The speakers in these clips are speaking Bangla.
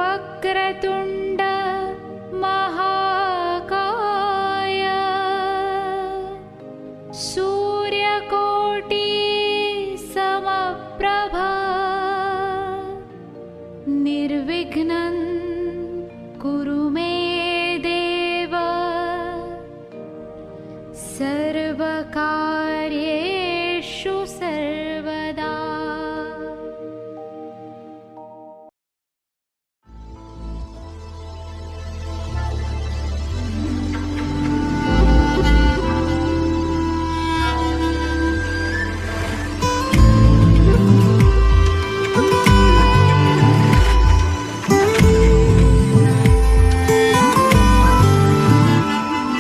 वक्रतुण्ड महाकाय सूर्यकोटि समप्रभा निर्विघ्नं कुरु मे देव सर्वकार्येषु सर्वदा।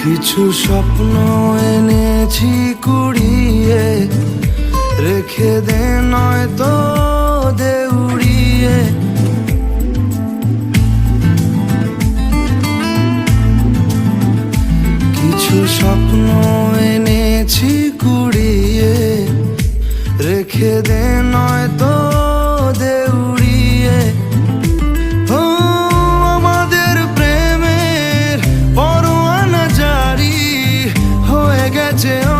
কিছু স্বপ্ন এনেছি কুড়িয়ে, রেখে দে নয়তো দেউড়িয়ে। কিছু স্বপ্ন এনেছি কুড়িয়ে, রেখে দে নয়তো দেউড়িয়ে।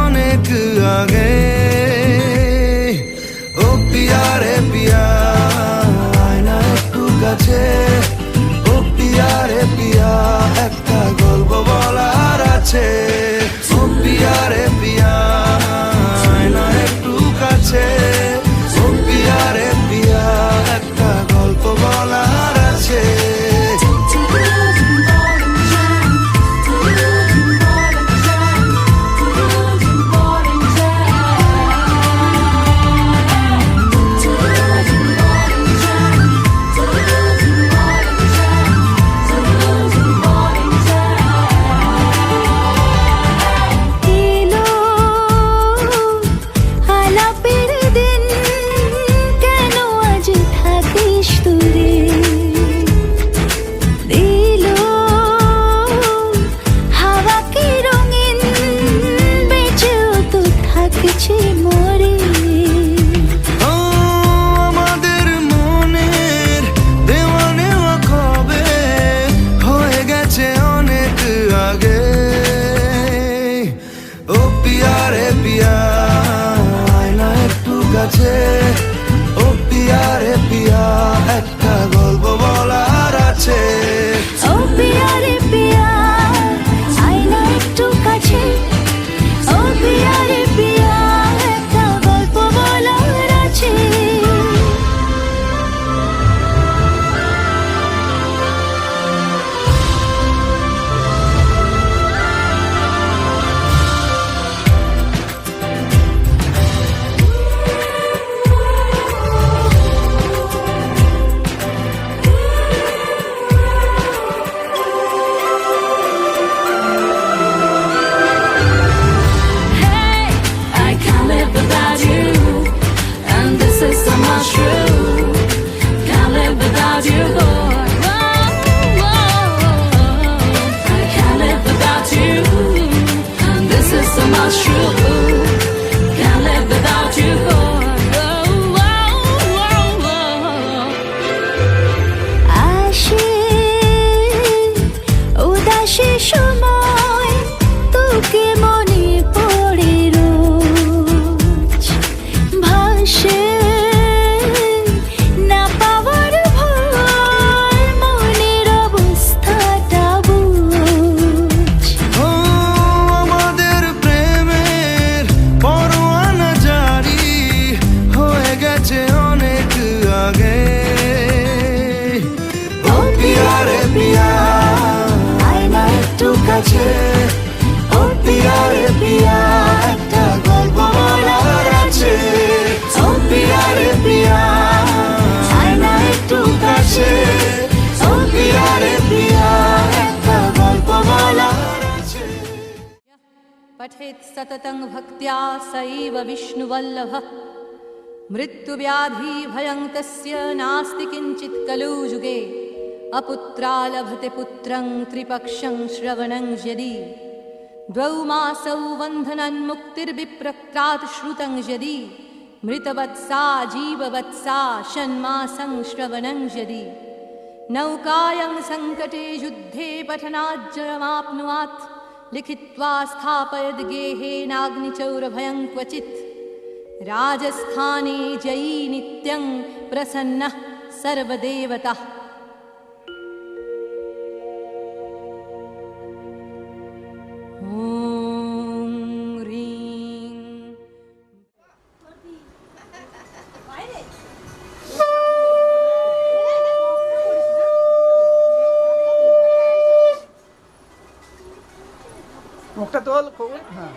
অনেক আগে ও পিয়া রে পিয়া, আয়না একটু কাছে। ও পিয়া রে পিয়া, একটা গল্প বলার আছে। ও পিয়া রে পিয়া, আয়না একটু কাছে। ও পিয়া রে পিয়া, একটা গল্প বলার আছে। ও পিয়া রে পিয়া, একটা গল্প বলার আছে। ও পিয়া রে পিয়া, আয়না একটু কাছে। ও পিয়া রে পিয়া, একটা গল্প বলার আছে। ও পিয়া রে পিয়া, একটা গল্প বলার আছে। ও পিয়া রে পিয়া, আয়না একটু কাছে। ও পিয়া রে পিয়া, একটা গল্প বলার আছে। पठेत् सततं भक्त्या सैव विष्णुवल्लभः मृत्युव्याधिभयं तस्य नास्ति किञ्चित् कलौ युगे अपुत्रा लभते पुत्रं त्रिपक्षं श्रवणं यदि द्वौ मासौ बन्धनन्मुक्तिर्विप्रक्रात् श्रुतं यदि मृतवत्सा जीववत्सा षण्मासं श्रवणं यदि नौकायं सङ्कटे युद्धे पठनाज्जयमाप्नुयात् लिखित्वा स्थापयद् गेहेनाग्निचौरभयं क्वचित् राजस्थाने जयी नित्यं प्रसन्नः सर्वदेवतः। ॐ ह्रीं মুখটা তোল খবর হ্যাঁ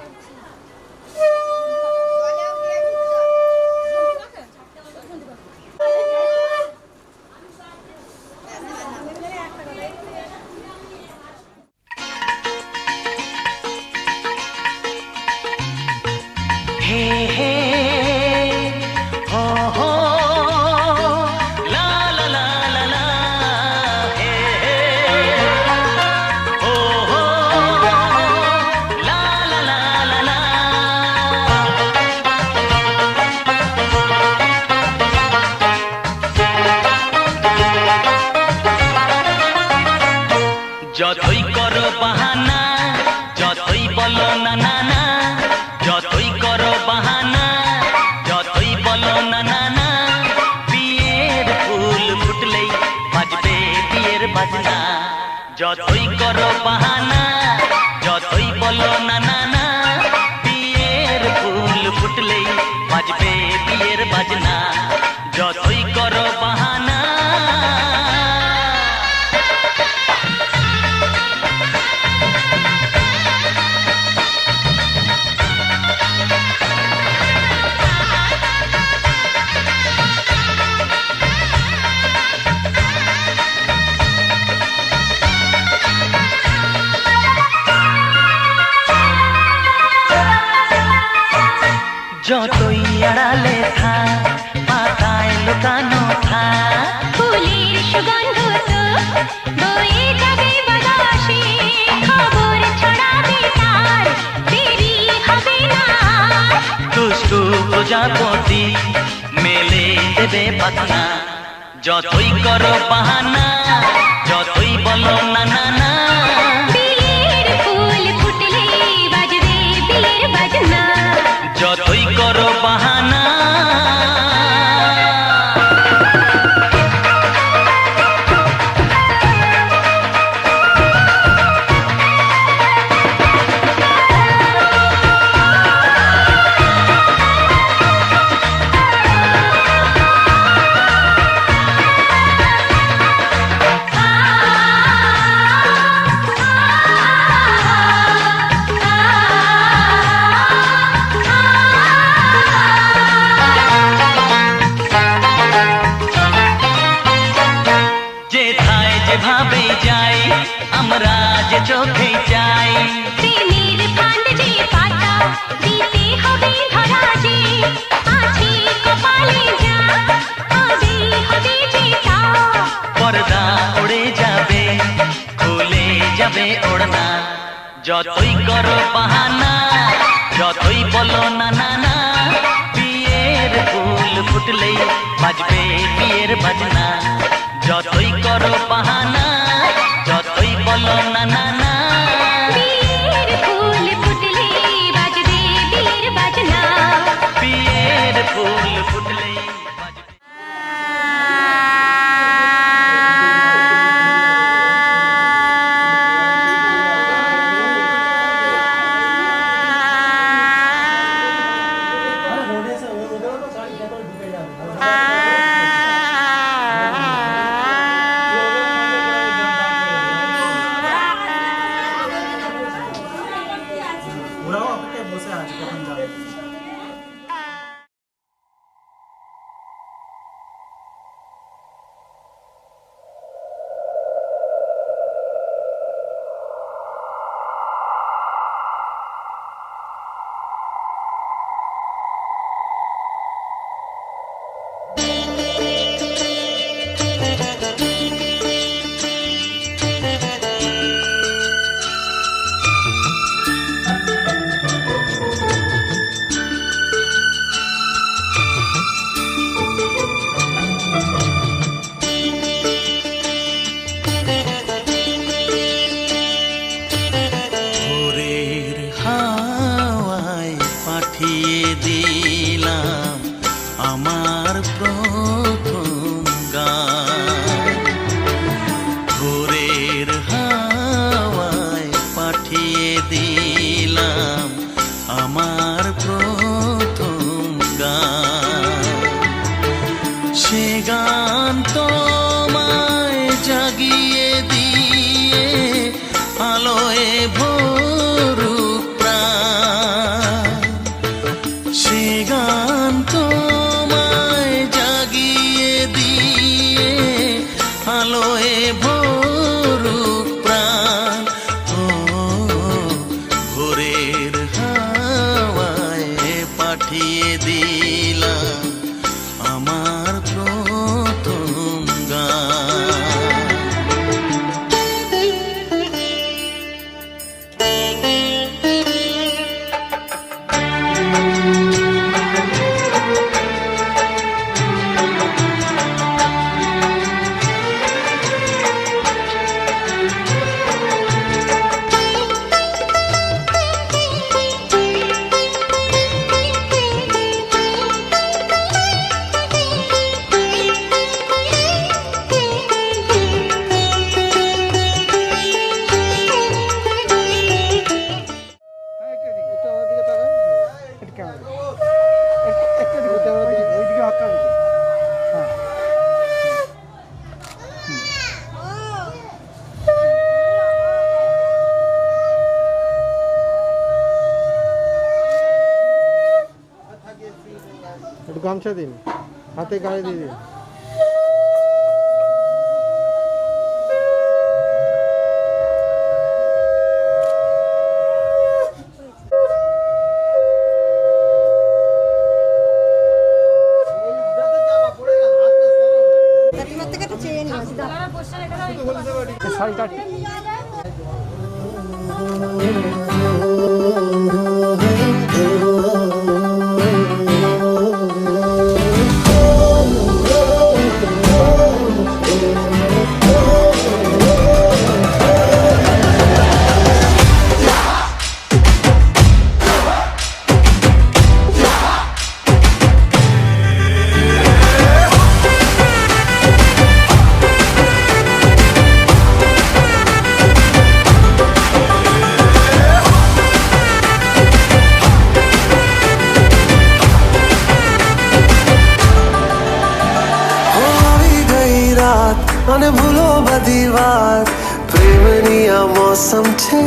যতই করো বাহানা যতই বলো না না না যতই করো বাহানা যতই বলো না না না বিয়ের ফুল ফুটলেই বাজবে বিয়ের বাজনা যতই করো বাহানা যতই বলো না না না বিয়ের ফুল ফুটলেই বাজবে বিয়ের বাজনা যতই করো বাহানা যতই আড়ালে থাক পাতায় লুকানো থাক ফুলের সুগন্ধ তো বয়ে যাবে বাতাসে খবর ছড়াবে তার দেরি হবে না দুষ্টু প্রজাপতি মেলে দেবে পাখনা যতই করো বাহানা যতই বলো না না না বিয়ের ফুল ফুটলে বাজবে বিয়ের বাজনা যতই করো বাহানা যেভাবে যাই আমরা যে চোখে যাই প্রেমের ফান্ড যে পাতা দিতে হবে ধরা যে আছে কপালে যা হবে হবে যেটা পর্দা উড়ে যাবে খুলে যাবে ওড়না যতই করো বাহানা যতই বলো না না না বিয়ের ফুল ফুটলেই বাজবে বিয়ের বাজনা যতই করো বাহানা যতই বলো না না না বিয়ের ফুল ফুটলে বাজবে বিয়ের বাজনা বিয়ের ফুল ফুটলেই বাজবে ওরাও অপেক্ষায় বসে আছে কখন যাবে আমার প্রথম গান। ভোরের হাওয়ায় পাঠিয়ে দিলাম আমার প্রথম গান। সে গান তোমায় জাগিয়ে দিয়ে আলোয় ভরুক প্রাণ। সে গান তোমায় জাগিয়ে দিয়ে আলোয় ভরুক প্রাণ। ও ভোরের হাওয়ায় পাঠিয়ে দিলাম আমার প্রথম গান। একটু আমার দিকে তাকান। একটু ক্যামেরা দিকে। একটা দিকে ক্যামেরা দিকে, ওইদিকে হাতটা দিকে। হ্যাঁ। একটু গামছা দিন, হাতে গায়ে দিয়ে দিন। শাড়িটা અને ભૂલો બધી વાત પ્રેમની આ મૌસમ છે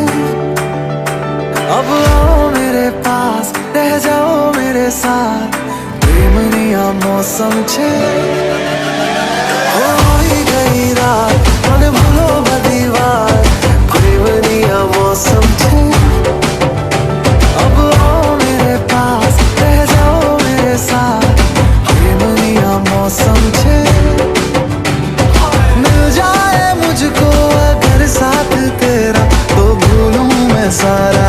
अब आओ मेरे पास रह जाओ मेरे साथ प्रेमनी आ मौसम छे होई गई रात અને ભૂલો બધી વાત પ્રેમની આ मौसम छे अब आओ मेरे पास रह जाओ मेरे साथ प्रेमनी आ मौसम छे मिल जाए मुझको अगर साथ तेरा तो भूलूं मैं सारा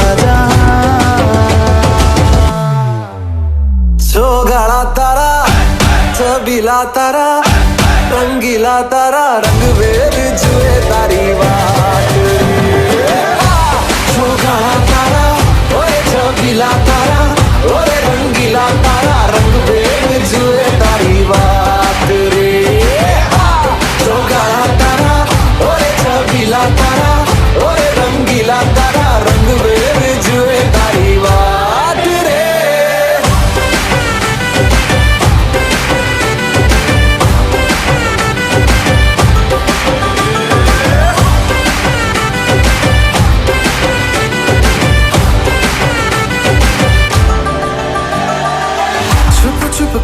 गाड़ा तारा छबीला तारा रंगीला तारा रंग वेद जुए तारी बात गाड़ा तारा ओए छबीला तारा ओए रंगीला तारा रंग वेद जुए तारी बात रे गाड़ा तारा ओए छबीला तारा ओए रंगीला तारा रंग वेद जुए तारी बात रे।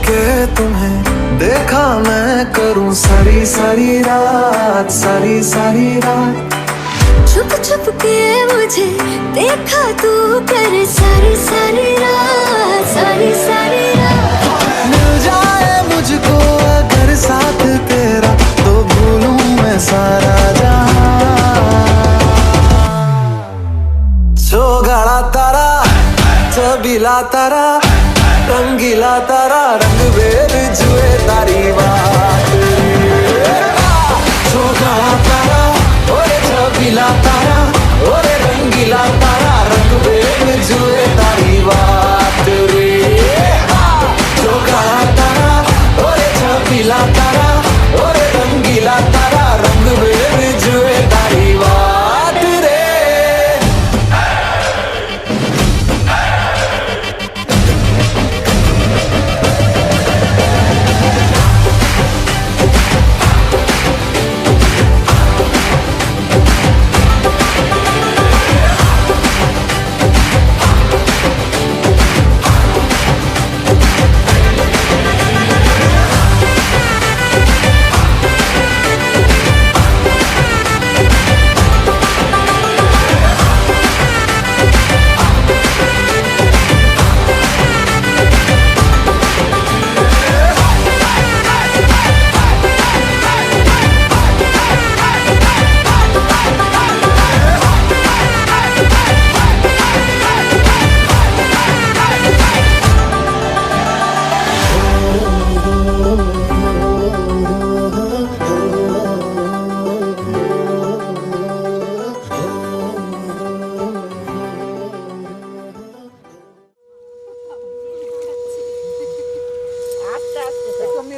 के तुम्हें देखा मैं करूं सारी सारी रात सारी सारी रात छुप छुप के मुझे देखा तू कर सारी सारी रात सारी सारी रात मिल जाए मुझको अगर साथ तेरा तो भूलूं मैं सारा जहां गाड़ा तारा छबीला तारा रंगीला तारा रंग वेद जुए तारी बात गाड़ा तारा ओए छबीला तारा ओए रंगीला तारा रंग वेद जुए तारी बात रे गाड़ा तारा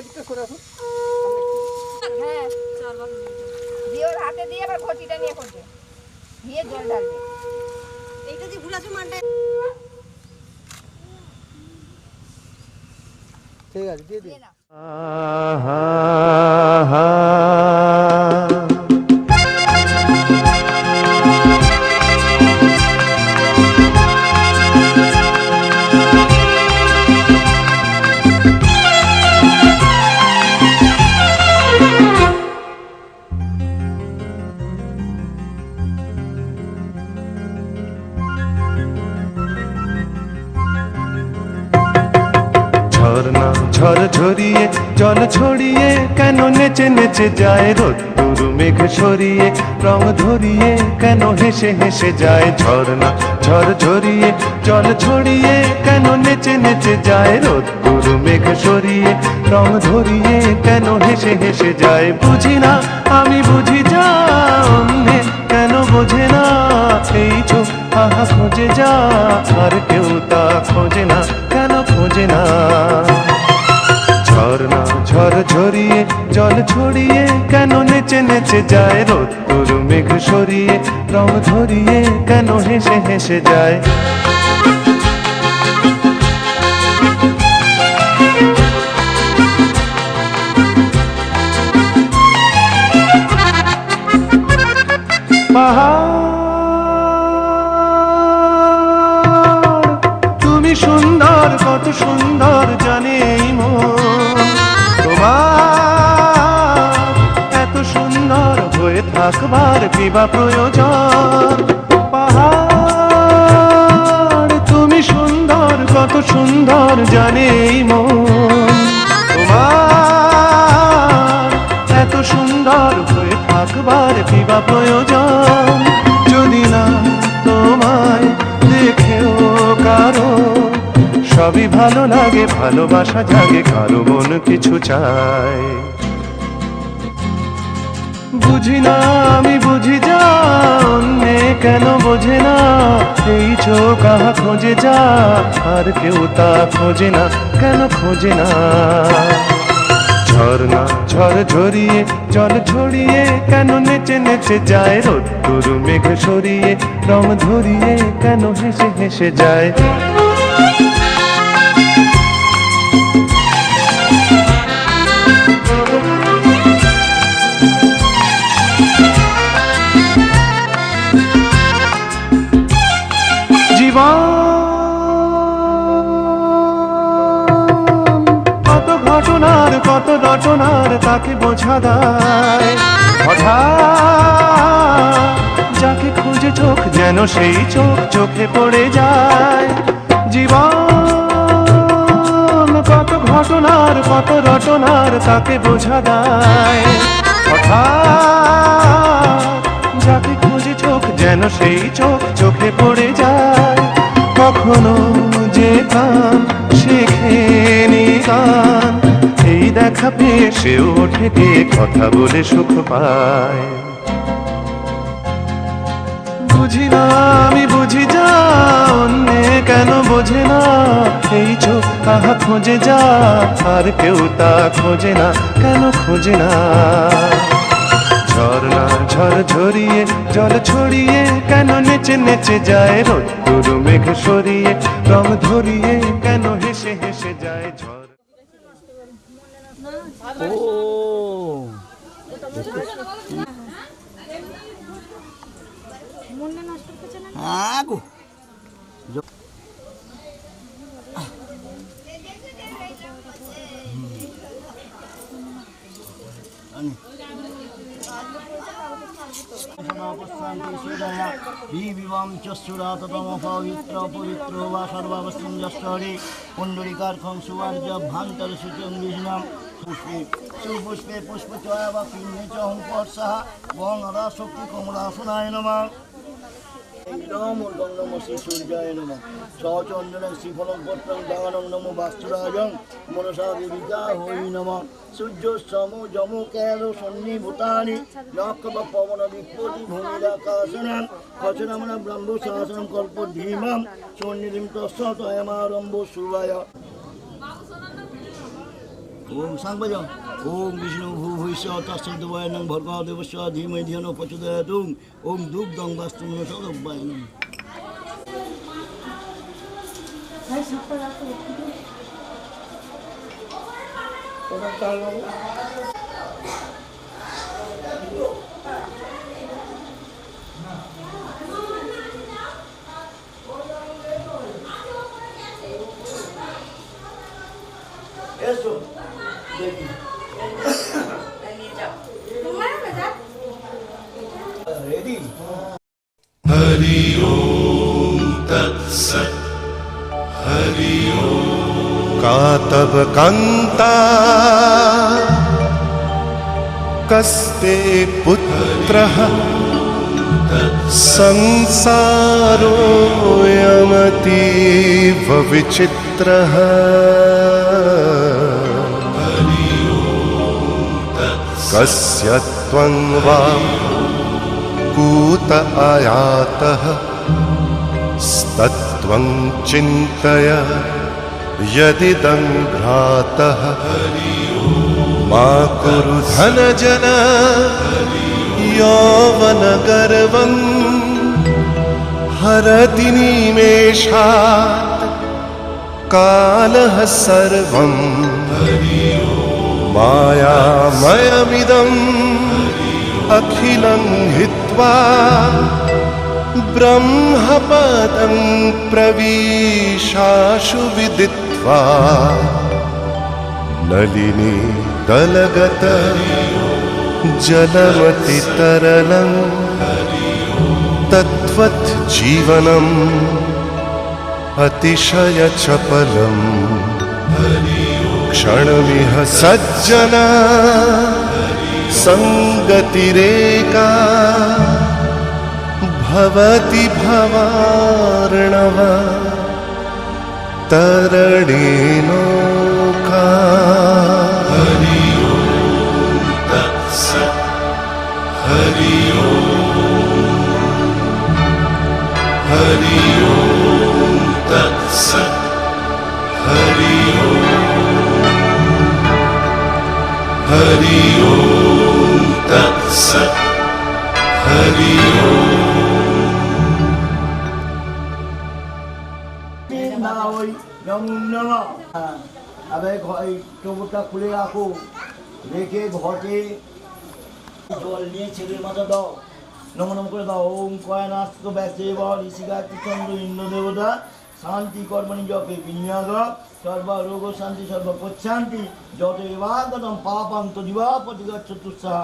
একটু সরে আসুন। হ্যাঁ দিয়ে ওর হাতে দিয়ে আবার ঘটিটা নিয়ে করবে দিয়ে জল ঢালবে এইটা যে ভুল আছে মানটা ঠিক আছে দিয়ে দিন। ঝর্ণা ঝড় ঝরিয়ে জল ছড়িয়ে কেন নেচে নেচে যায় রোদ্দুর মেঘ সরিয়ে রং ধরিয়ে কেন হেসে হেসে যায় ঝর্ণা ঝড় ঝরিয়ে জল ছড়িয়ে কেন নেচে নেচে যায় রোদ্দুর মেঘ সরিয়ে রং ধরিয়ে কেন হেসে হেসে যায় বুঝি না আমি বুঝি যা অন্যে কেন বোঝে না এই চোখ আহা খোঁজে যা আর কেউ তা খোঁজে না কেন খোঁজে না ঝর্ণা ঝড় ঝরিয়ে জল ছড়িয়ে কেন নেচে নেচে যায় রোদ্দুর মেঘ সরিয়ে রং ধরিয়ে কেন হেসে হেসে যায় পাহাড় তুমি সুন্দর কত সুন্দর জানে এই মন তোমার এত সুন্দর হয়ে থাকবার কি বা প্রয়োজন পাহাড় তুমি সুন্দর কত সুন্দর জানে এই মন তোমার এত সুন্দর হয়ে থাকবার কি বা প্রয়োজন যদি না তোমায় দেখেও কারো সবই ভালো লাগে ভালোবাসা জাগে কারো মন কিছু চায় বুঝি না আমি বুঝি যা অন্যে কেন বোঝে না এই চোখ আহা খোঁজে যা আর কেউ তা খোঁজে না কেন খোঁজে না ঝর্ণা ঝড় ঝরিয়ে জল ছড়িয়ে কেন নেচে নেচে যায় রোদ্দুর মেঘ সরিয়ে রং ধরিয়ে কেন হেসে হেসে যায় জীবন কত ঘটনার কত রটনার তাকে বোঝা দেয় হঠাৎ যাকে খুঁজে চোখ যেন সেই চোখ চোখে পড়ে যায় জীবন কত ঘটনার কত রটনার তাকে বোঝা দেয় হঠাৎ যাকে খুঁজে চোখ যেন সেই চোখ চোখে পড়ে যায় কখনো যে কান শেখেনি গান এই দেখা পেয়ে সেও ওঠে গিয়ে কথা বলে সুখ পায় বুঝি না আমি বুঝি যা অন্যে কেন বোঝে না এই চোখ আহা খোঁজে যা আর কেউ তা খোঁজে না কেন খোঁজে না ঝর্ণা ঝড় ঝরিয়ে জল ছড়িয়ে কেন নেচে নেচে যায় রোদ্দুর মেঘ সরিয়ে রং ধরিয়ে কেন হেসে হেসে যায় ঝড় আগো পবিত্র বা সর্বাবস্থরে পুণ্ডরিকার্ঘং সুবার্য ভান্তর সূচং বিষ্ণাম পুষ্পে সুপুষ্পে পুষ্পচয়া বা পিণ্ডে চ হংপর্ষাহ বং অদা শক্তি কমলাসনায় নমঃ নমো শ্রী সূর্যায় নমঃ সচন্দনং শ্রীফলং পত্রং দানং নমো বাস্তুরাজং মনসা দেবিকা হই নমঃ সূর্য সম যম কেল সন্নিভূতানি নক্ষত্র পবন বিপ্রতি ভূমিরাকাশনাম খচনামন ব্রহ্ম শাসনম কল্প ধীমাম সন্নিধিম তস্য তয়মারম্ভ শুভায় ओम सांग बजाओ। ओम विष्णु भूभुष्य तस्सद्वय नंग भर्गो देवस्य धीमहि धियो न प्रचोदयात्। ओम दुग्धं वास्तु न सदब्बाय नमः। Eso. Ready? हरि ओम तत्सत् हरि ओम का तब कांता कस्ते पुत्रः संसारोऽयमतीव विचित्रः कस्य त्वं वा कूत आयातः स्तत्त्वं चिन्तय यदिदं भ्रातः मा कुरु धनजन यौवनगर्वं हरति निमेषात् कालः सर्वं मायामयमिदम् अखिलं हित्वा ब्रह्मपदं प्रविशाशु विदित्वा नलिनी दलगत जलमतितरलं तद्वत् जीवनम् अतिशयचपलम् क्षणमिह सज्जना संगतिरेका भवति भवार्णव तरणेनौका हरि ओम तत्सत् हरि ओम तत्सत् हरि ओम तत्सत् हरि अब টোপটা খুলে রাখো, রেখে ঘটে জল নিয়ে ছেলের মাথা দাও, নম নম করে দাও। ওম কয়নাস্ত ব্যাসে ঋষিগাতি চন্দ্র ইন্দ্র দেবতা শান্তি কর্মণি জপে বিনিয়োগ সর্ব রোগ শান্তি সর্ব প্রশান্তি যত এবাগতম পাপান্ত দিবাপতি চতুর্থা।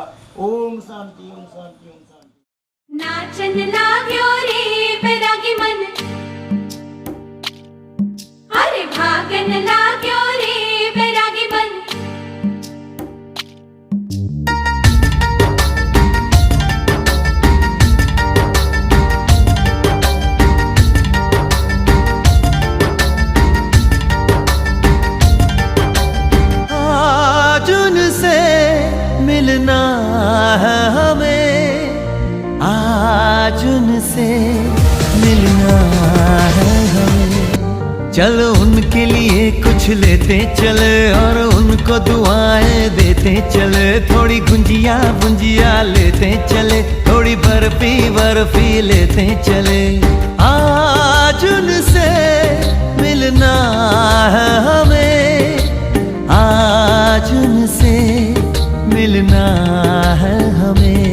ओम शांति ओम शांति ओम शांति। नाचन लाग्यो रे बैरागी मन, अरे भागन लाग्यो रे बैरागी मन। आज उनसे मिलना है हमें, आज उनसे मिलना है हमें। चलो उनके लिए कुछ लेते चले और उनको दुआएं देते चले। थोड़ी गुंजिया गुंजिया लेते चले, थोड़ी बर्फी बर्फी लेते चले। आज उनसे मिलना है हमें, आज उनसे मिलना है हमें।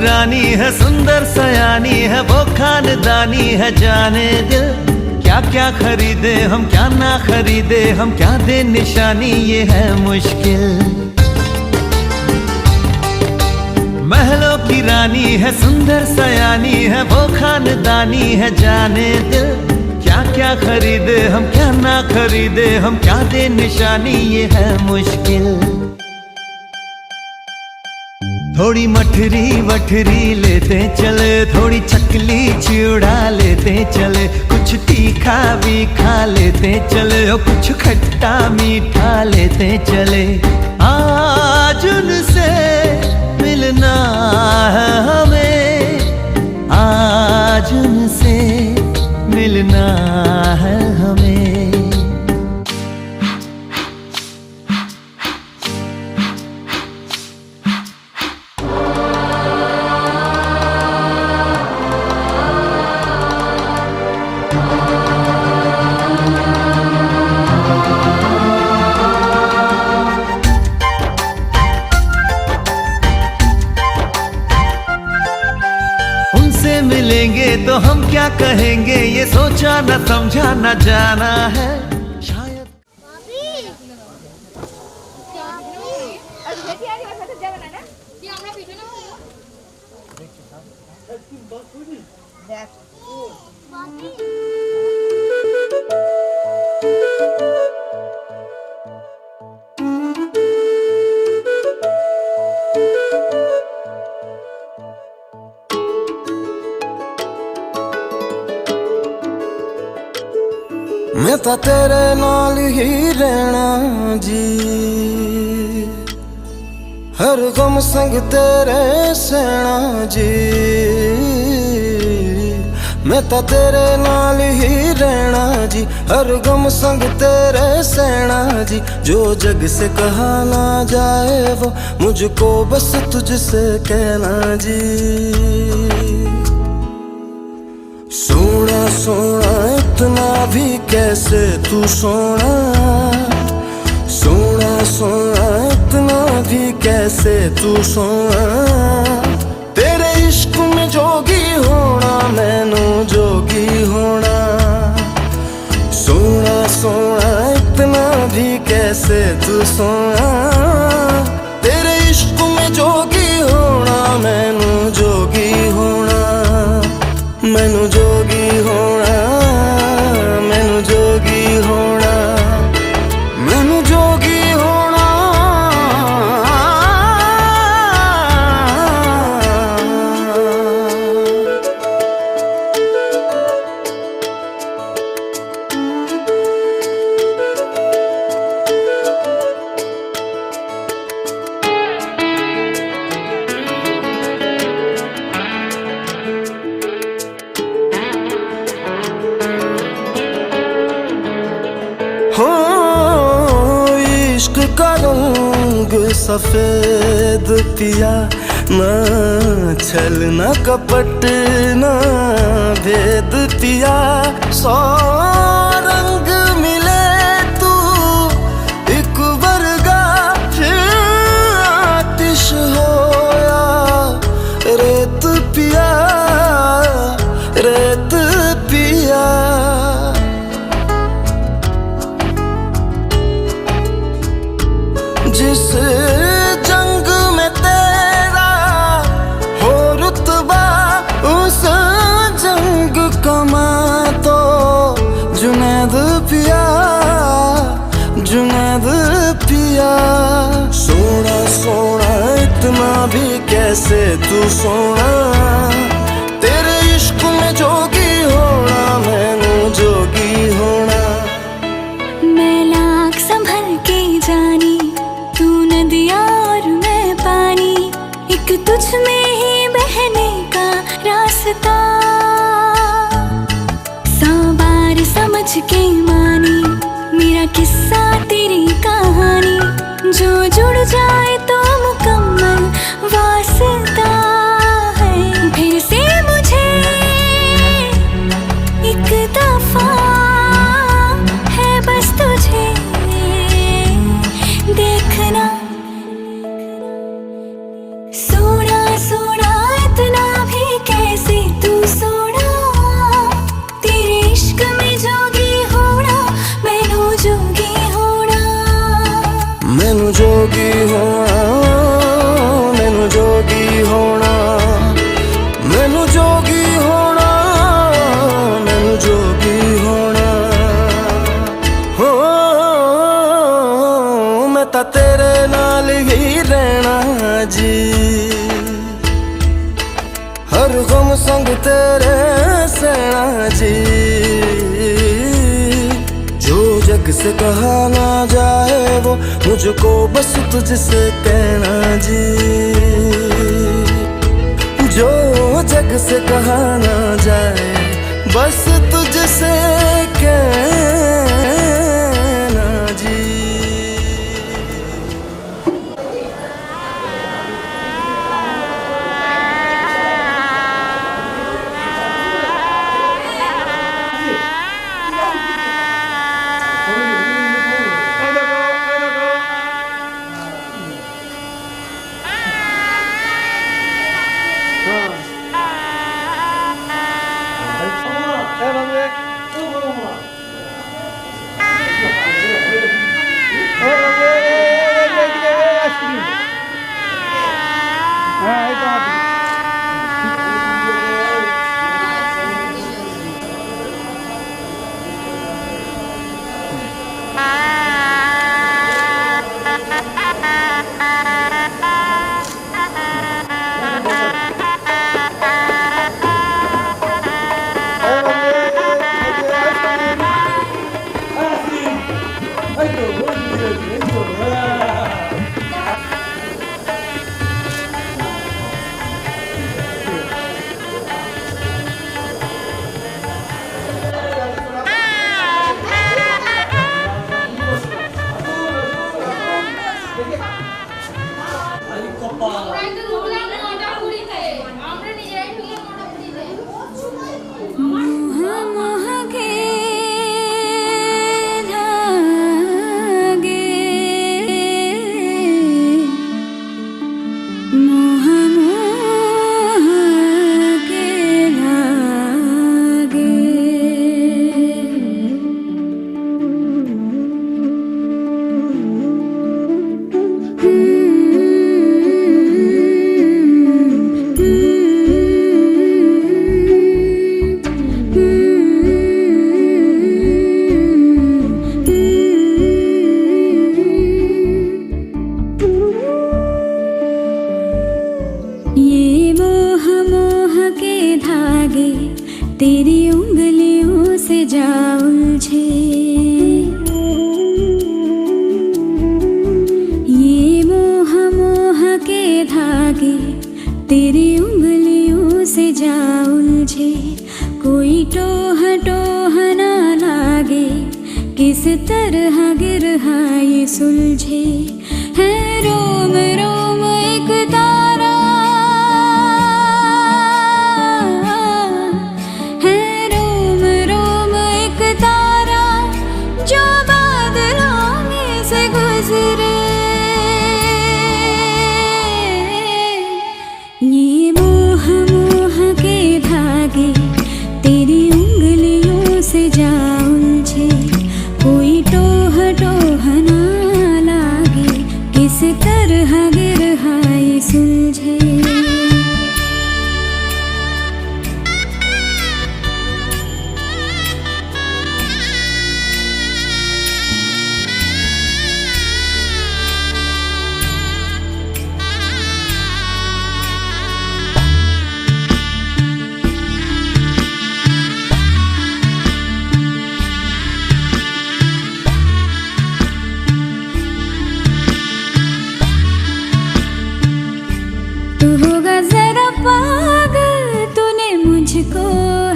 रानी है सुंदर सयानी है वो खानदानी है जाने दिल। क्या क्या खरीदे हम क्या ना खरीदे हम, क्या दे निशानी ये है मुश्किल। महलों की रानी है, सुंदर सयानी है, वो खानदानी है जाने दिल। क्या क्या खरीदे हम, क्या ना खरीदे हम, क्या दे निशानी, ये है मुश्किल। थोड़ी मठरी वठरी लेते चले, थोड़ी चकली चिड़ा लेते चले, कुछ तीखा भी खा लेते चले, और कुछ खट्टा मीठा लेते चले। आज उनसे मिलना है हमें, आज उनसे मिलना है हमें। मिलेंगे तो हम क्या कहेंगे, ये सोचा न समझा न जाना है शायद। मैं तो तेरे नाल ही रहना जी, हर गम संग तेरे सहना जी। मैं तो तेरे नाल ही रहना जी, हर गम संग तेरे सहना जी। जो जग से कहा ना जाए वो मुझको बस तुझसे कहना जी। सोना सोना इतना भी कैसे तू सोना, सोना सोना इतना भी कैसे तू सोना। तेरे इश्क में जोगी होना, मैनू जोगी होना। सोना सोना इतना भी कैसे तू सोना। तेरे इश्क में जोगी होना, मैनू जोगी होना। मैनू जोगी होना, मैनू जोगी होना, मैनू जोगी होना। हो इश्क का रंग सफेद पिया, ना छल ना कपट ना भेद पिया। सौ रंग मिले तू एक वर्गा, फिर आतिश होया रेत पिया, रेत पिया। जिस जंग में तेरा हो रुतबा, उस जंग कमा तो जुनैद पिया, जुनैद पिया। सोना सोना इतना भी कैसे तू सोना। तेरे इश्क में जोगी होना, मैनू जोगी होना। मैं लाख संभल के जानी, तू नदिया और मैं पानी, एक तुझ में ही बहने का रास्ता। 100 बार समझ के मानी मेरा किस्सा तेरी कहानी, जो जुड़ जाए तो मुकम्मल वास्ता है। फिर से मुझे एक दफा है बस तुझे देखना। सोना सोना इतना भी कैसे तू सोना। तेरे इश्क में जोगी होना, मैनू जोगी होना। मैनू जोगी होना, से कहा ना जाए वो मुझको बस तुझसे कहना जी, जो जग से कहा ना जाए बस तुझसे कहना जी। तेरी उंगलियों से जा उलझे, ये मोह मोह के धागे तेरी उंगलियों से जा उलझे। कोई टोह टोह ना लागे, किस तरह गिरहा ये सुलझे। है रोम रोम एक तारा, ये मोह मोह के धागे तेरी उंगलियों से जा उलझे। कोई टोह टोह ना लागे, किस तरह गिरहा ये सुलझे। तू होगा जरा पागल, तूने मुझको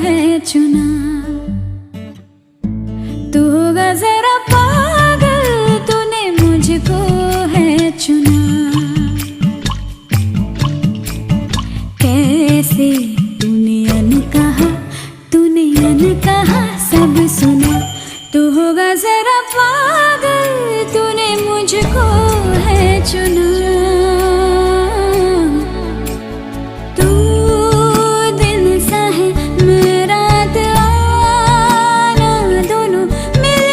है चुना। तू होगा जरा पागल, तूने मुझको है चुना। कैसे तूने अनकहा सब सुना। तू होगा जरा पागल, तूने मुझको है चुना। मिल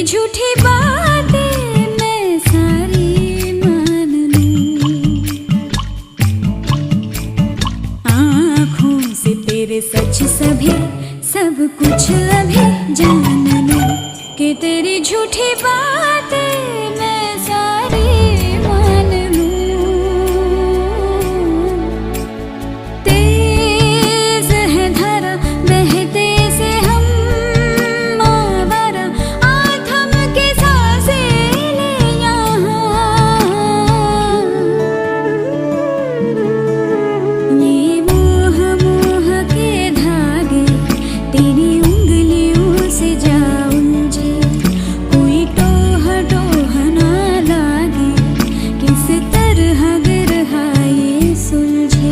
झूठी बातें मैं सारी मान लूं, आँखों से तेरे सच सभी सब कुछ अभी जान लूं कि तेरी झूठी बातें मैं सारी मान लूं। तेज है धारा बहते से हम आवारा, आथम के सांसें ले यहाँ। ये मोह मोह के धागे तेरी उंगलियों से जा उलझे, कोई टोह टोह ना लागे, किस तरह बिरहा ये सुलझे।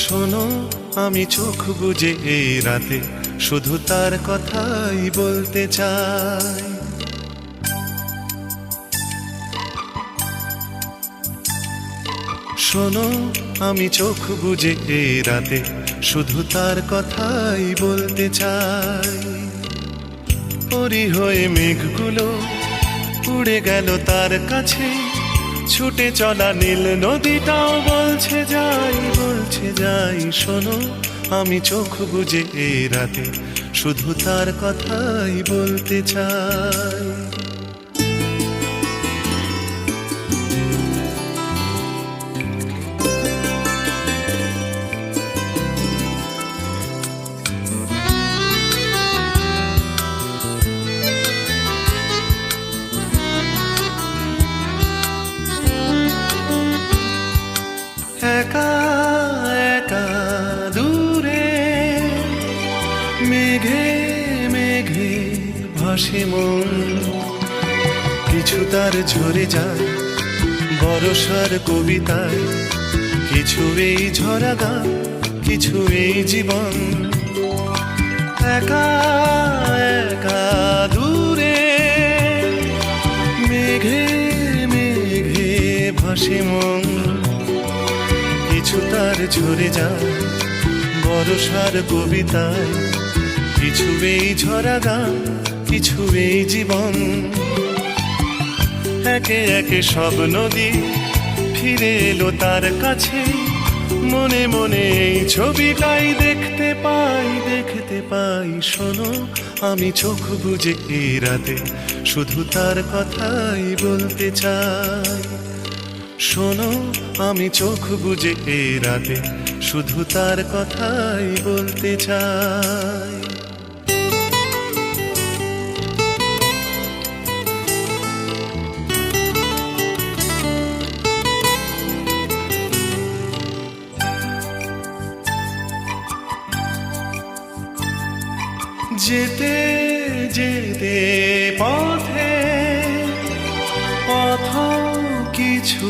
শোনো আমি চোখ বুজে এই রাতে শুধু তার কথাই বলতে চাই। শোনো আমি চোখ বুজে এই রাতে শুধু তার কথাই বলতে চাই। পরি হয়ে মেঘগুলো উড়ে গেল তার কাছে, ছুটে চলা নীল নদীটাও বলছে যাই বলছে যাই। শোনো আমি চোখ বুজে এই রাতে শুধু তার কথাই বলতে চাই। একা একা দূরে মেঘে মেঘে ভাসে মন, কিছু তার ঝরে যায় বরষার কবিতায়, কিছু এই ঝরা গান, কিছু এই জীবন। একা একা দূরে মেঘে মেঘে ভাসে মন, কিছু তার ঝরে যায় বরষার কবিতায়, কিছু এই ঝরা গান, কিছু এই জীবন। একে একে সব নদী ফিরে এলো তার কাছে, মনে মনে এই ছবিটাই দেখতে পাই দেখতে পাই। শোনো আমি চোখ বুজে এই রাতে শুধু তার কথাই বলতে চাই। শোনো আমি চোখ বুজে এই রাতে শুধু তার কথাই বলতে চাই। যেতে যেতে পথে পথ কিছু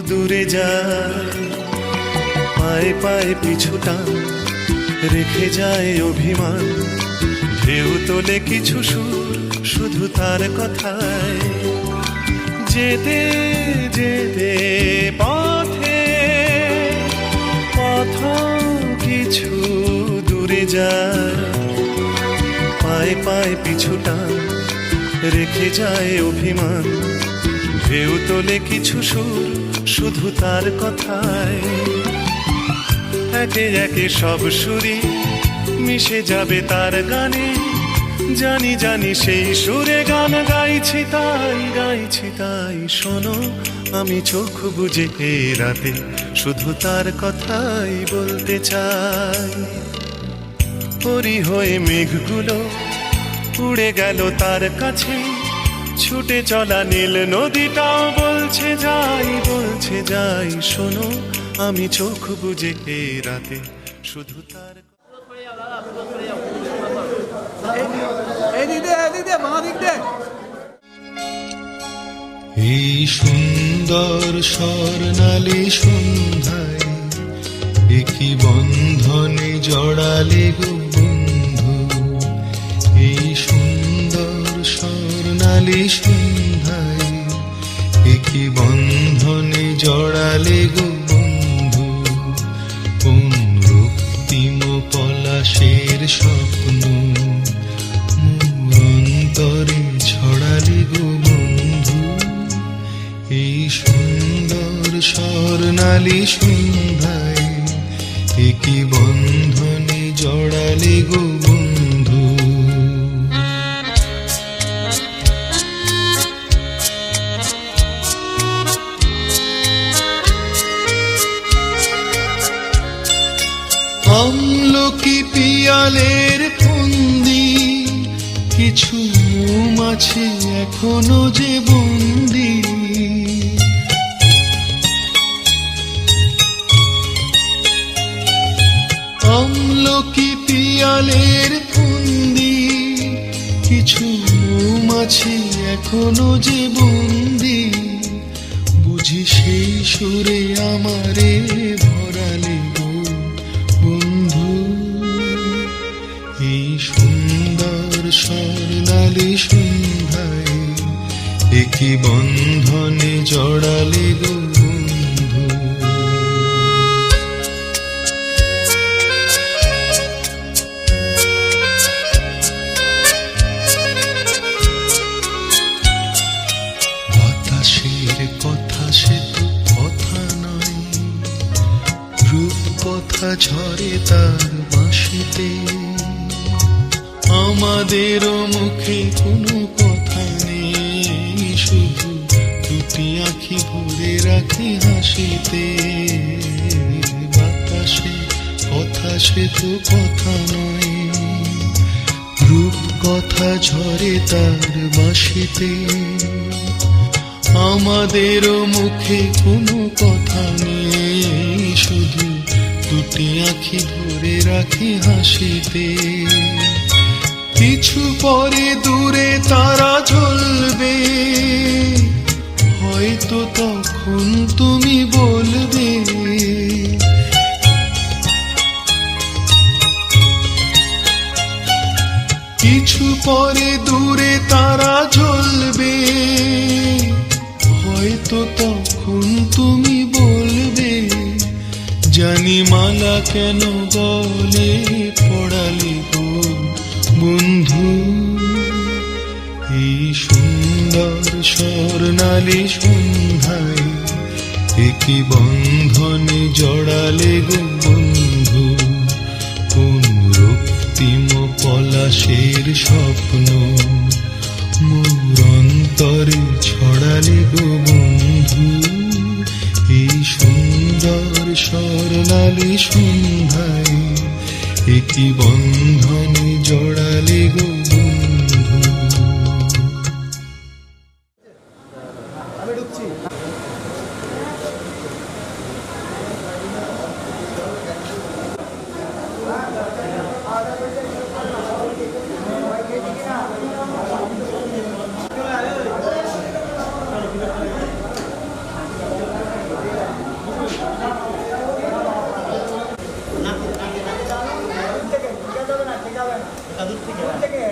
দূরে যায়, পায়ে পায়ে পিছুটা রেখে যায় অভিমান, ঢেউ তোলে কিছু সুর শুধু তার কথায়। যেতে যেতে পথে পথ কিছু দূরে যায়, পায়ে পায়ে পিছুটা রেখে যায় অভিমান, ঢেউ তোলে কিছু সুর শুধু তার কথায়। একে একে সব সুরই মিশে যাবে তার গানে, জানি জানি সেই সুরে গান গাইছি তাই। শোনো আমি চোখ বুজে এই রাতে শুধু তার কথাই বলতে চাই। পরি হয়ে মেঘগুলো উড়ে গেল তার কাছে, ছুটে চলা নীল নদীটাও বলছে যাই। শোনো আমি চোখ বুজে এই রাতে শুধু তার। এই সুন্দর স্বর্ণালী সন্ধ্যায় একই বন্ধনে জড়ালে গো বন্ধু। এই সুন্দর স্বর্ণালী সন্ধ্যায় একই বন্ধনে জড়ালে গো বন্ধু। কোন রক্তিম পলাশের স্বপ্ন মোর অন্তরে ছড়ালে গো বন্ধু। এই সুন্দর স্বর্ণালী সন্ধ্যায় একই বন্ধনে জড়ালে গো বন্ধু। আমলকি পিয়ালের ফন্দি, কিছু মৌমাছি এখনো যে বন্দি। আমলকি পিয়ালের ফন্দি, কিছু মৌমাছি এখনো যে বন্দি। বুঝি সেই সুরে আমারে ভরালে গো বন্ধু। এই সুন্দর স্বর্ণালী সন্ধ্যায় একই বন্ধনে জড়ালে গো বন্ধু। বাতাসের কথা সে তো কথা নয়, রূপ কথা ঝরে তার বাঁশিতে। আমাদেরও মুখে কোনো কথা নেই, শুধু দুটি আঁখি ভরে রাখি হাসিতে। বাতাসে কথা সে তো কথা নয়, রূপ কথা ঝরে তার বাঁশিতে। আমাদেরও মুখে কোনো কথা নেই, শুধু দুটি আঁখি ভরে রাখি হাসিতে। কিছু পরে দূরে তারা জ্বলবে, হয়তো তখন তুমি বলবে কিছু পরে দূরে তারা জ্বলবে, হয়তো তখন তুমি বলবে জানি মালা কেন গলে পড়ালে গো বন্ধু। এই সুন্দর স্বর্ণালী সন্ধ্যায় একই বন্ধনে জড়ালে গো বন্ধু। কোন রক্তিম পলাশের স্বপ্ন মোর অন্তরে ছড়ালে গো বন্ধু। এই সুন্দর স্বর্ণালী সন্ধ্যায় একই বন্ধনে জড়ালে গো বন্ধু। আমি ঢুকছি। দূর থেকে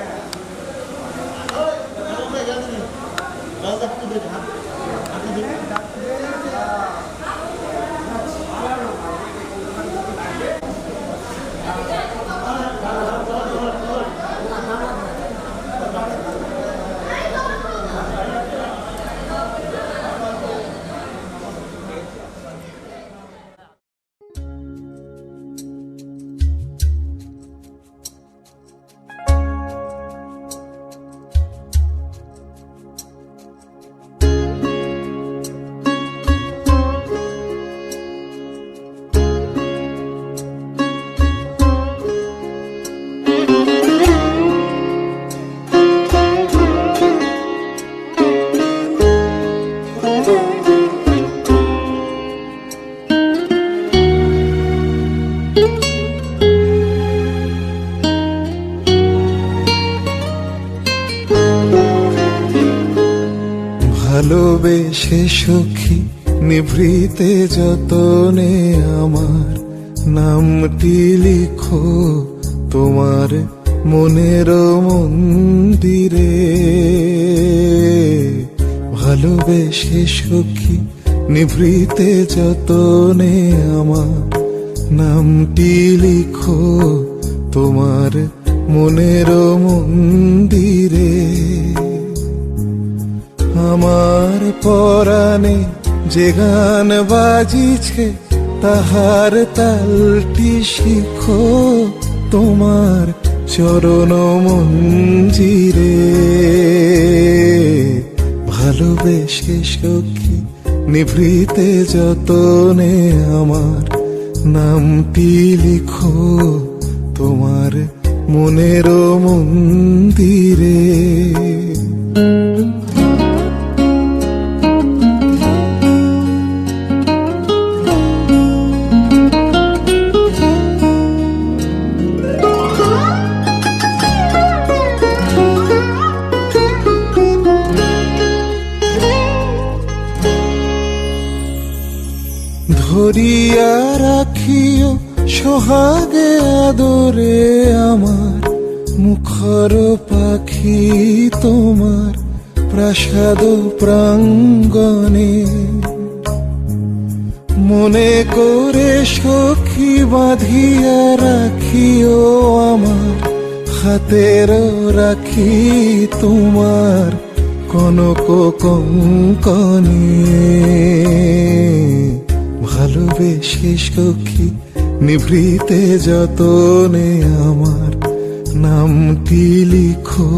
ভালোবেসে সখী নিভৃতে যতনে আমার নামটি লিখো তোমার মনের মন্দিরে। ভালোবেসে সখী নিভৃতে যতনে আমার নামটি লিখো তোমার মনের মন্দিরে। আমার পরাণে যে গান বাজিছে তাহার তালটি শিখো তোমার চরণ মঞ্জিরে। ভালোবেসে সখী নিভৃতে যতনে আমার নামটি লিখো তোমার মনের মন্দিরে। ধরিয়া রাখিও সোহাগে আদরে আমার মুখর পাখি তোমার প্রাসাদ প্রাঙ্গণে। মনে করে সখী বাঁধিয়া রাখিও আমার হাতের রাখি তোমার কনক কঙ্কণে। ভালোবেসে সখী নিভৃতে যতনে আমার নামটি লিখো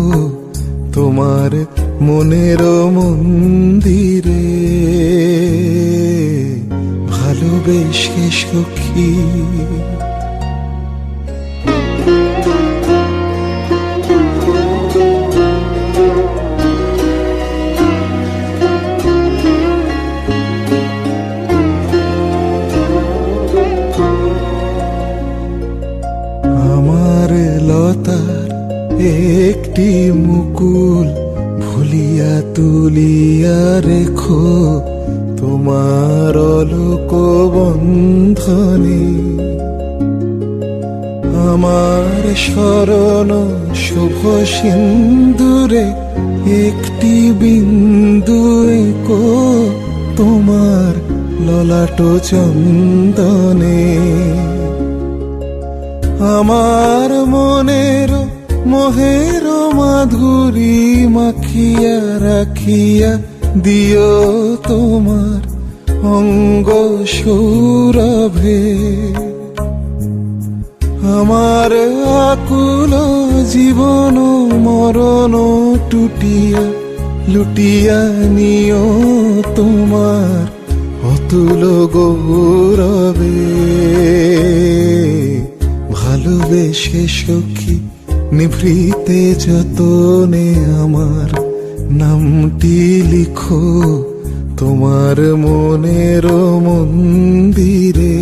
তোমার মনের মন্দিরে। ভালোবেসে সখী লতার একটি মুকুল ভুলিয়া তুলিয়া রেখো তোমার অলোক বন্ধনে। আমার শরণ শুভ সিন্দুরে একটি বিন্দু এঁকো তোমার ললাট চন্দনে। আমার মনের মোহের মাধুরী মাখিয়া রাখিয়া দিও তোমার অঙ্গ সৌরভে। আমার আকুল জীবন মরণ টুটিয়া লুটিয়া নিও তোমার অতুল গৌরবে। ভালোবেসে সখী নিভৃতে যতনে আমার নামটি লিখো তোমার মনের মন্দিরে।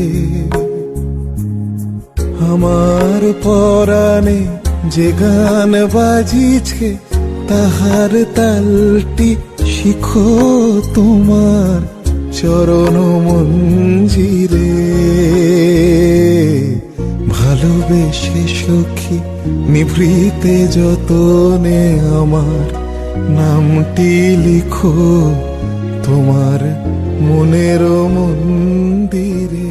আমার পরাণে যে গান বাজিছে তাহার তালটি শিখো তোমার চরণ মঞ্জিরে। ভালোবেসে সখী নিভৃতে যতনে আমার নামটি লিখো তোমার মনের মন্দিরে।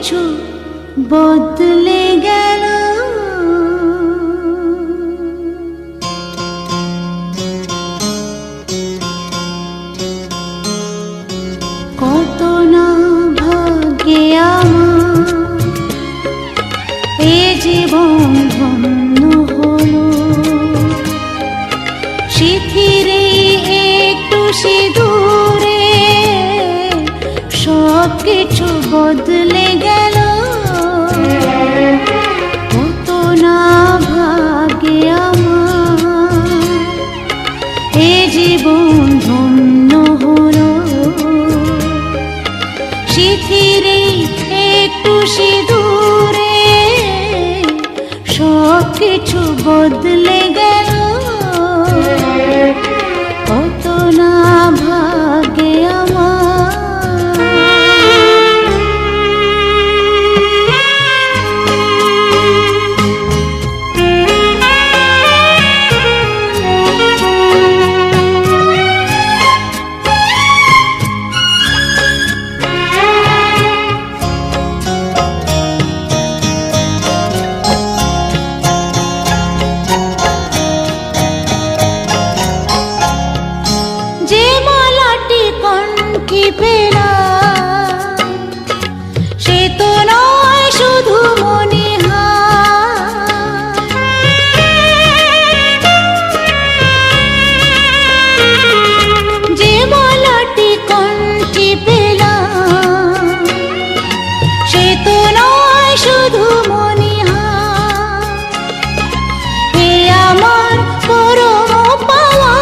কিছু বদলে গেল। কত না ভাগ্যে আমার এ জীবন ধন্য হলো। শিথিরে একটু সিঁদুরে সব কিছু বদলে গেল। কত না ভাগ্যে আমার এ জীবন ধন্য হলো। শিথিরে একটু সিঁদুরে সব কিছু বদলে গেল। কত না ভাগ্যে আমার। যে মালাটি কণ্ঠে পেলাম সে তো নয় শুধু মনিহার। যে মালাটি কণ্ঠে পেলাম সে তো নয় শুধু মনিহার। এ আমার পরম পাওয়া,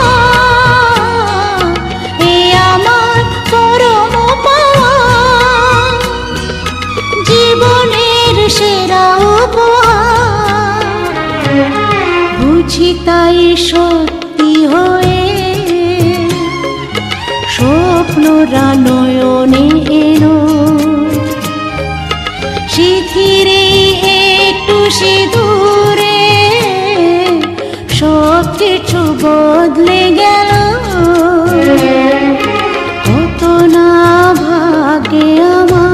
এ আমার পরম পাওয়া, জীবনের সেরা উপহার। বুঝি তাই সত্যি হয়ে স্বপ্নরা নয়নে এলো। শিথিরে একটু সিঁদুরে সব কিছু বদলে গেল। কত না ভাগ্যে আমার।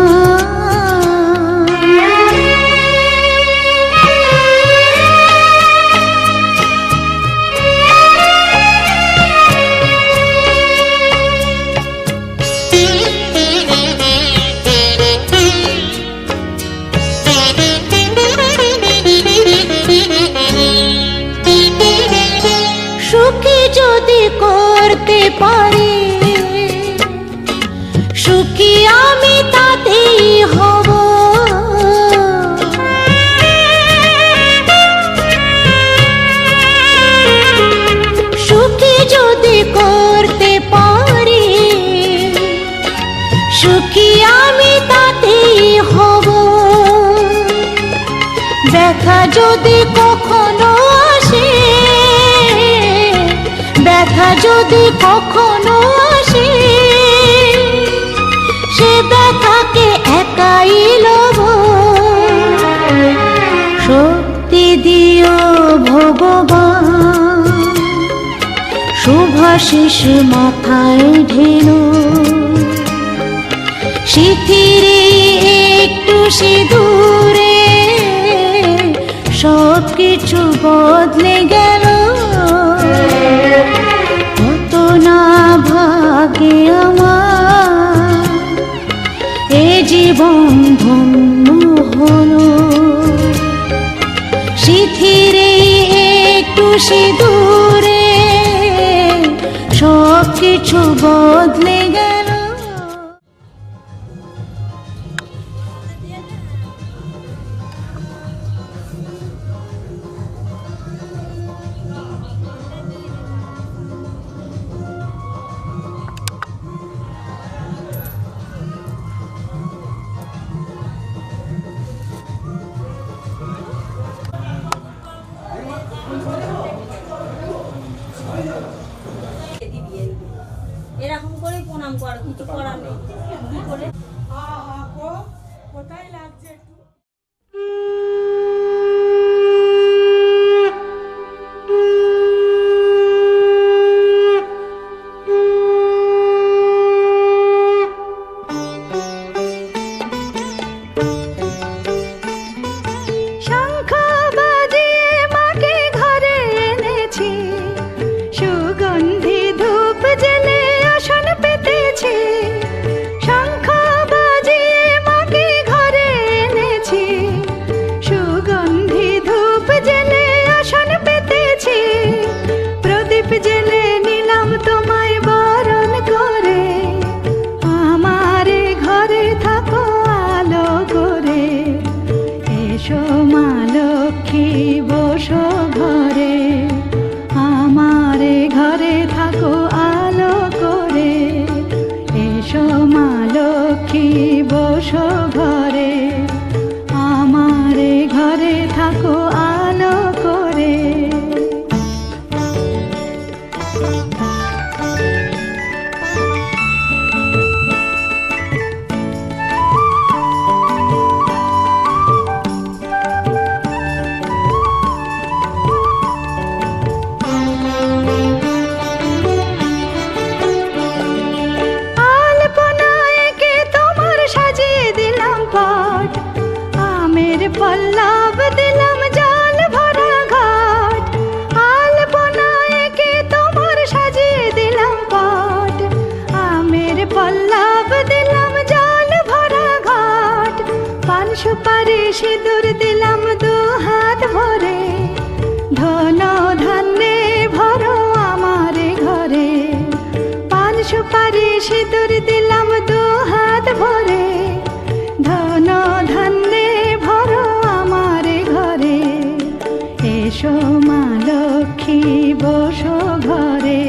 সুখী যদি করতে পারি সুখী আমি তাতেই হব। সুখী যদি করতে পারি সুখী আমি তাতেই হব। ব্যথা যদি কখনো আসে, ব্যথা যদি কখনো আসে, সে ব্যথাকে একাই লব। শক্তি দিও ভগবান, শুভাশিস মাথায় ঢেলো। শিথিরে একটু সিঁদুরে সব কিছু বদলে গেল। কত না ভাগ্যে আমার এ জীবন ধন্য হলো। শিথিরে একটু সিঁদুরে সব কিছু বদলে গেল। এরকম করে প্রণাম করো, কিছু করার নেই। কি করে কোথায় লাগছে একটু মা লক্ষ্মী বসো ঘরে, আমারে ঘরে থাকো আলো করে। পল্লব দিলাম জল ভরা ঘাট, আলপনা এঁকে তোমার সাজিয়ে দিলাম পট। আমের পল্লব দিলাম জল ভরা ঘাট, পান সুপারি সিঁদুর দিলাম দু হাত ভরে। ধন ধান্যে ভরো আমার ঘরে, পান সুপারি সিঁদুর দিলাম দু হাত ভরে। ধন ধান্যে ভরো আমার ঘরে, এসো মা লক্ষ্মী বসো ঘরে,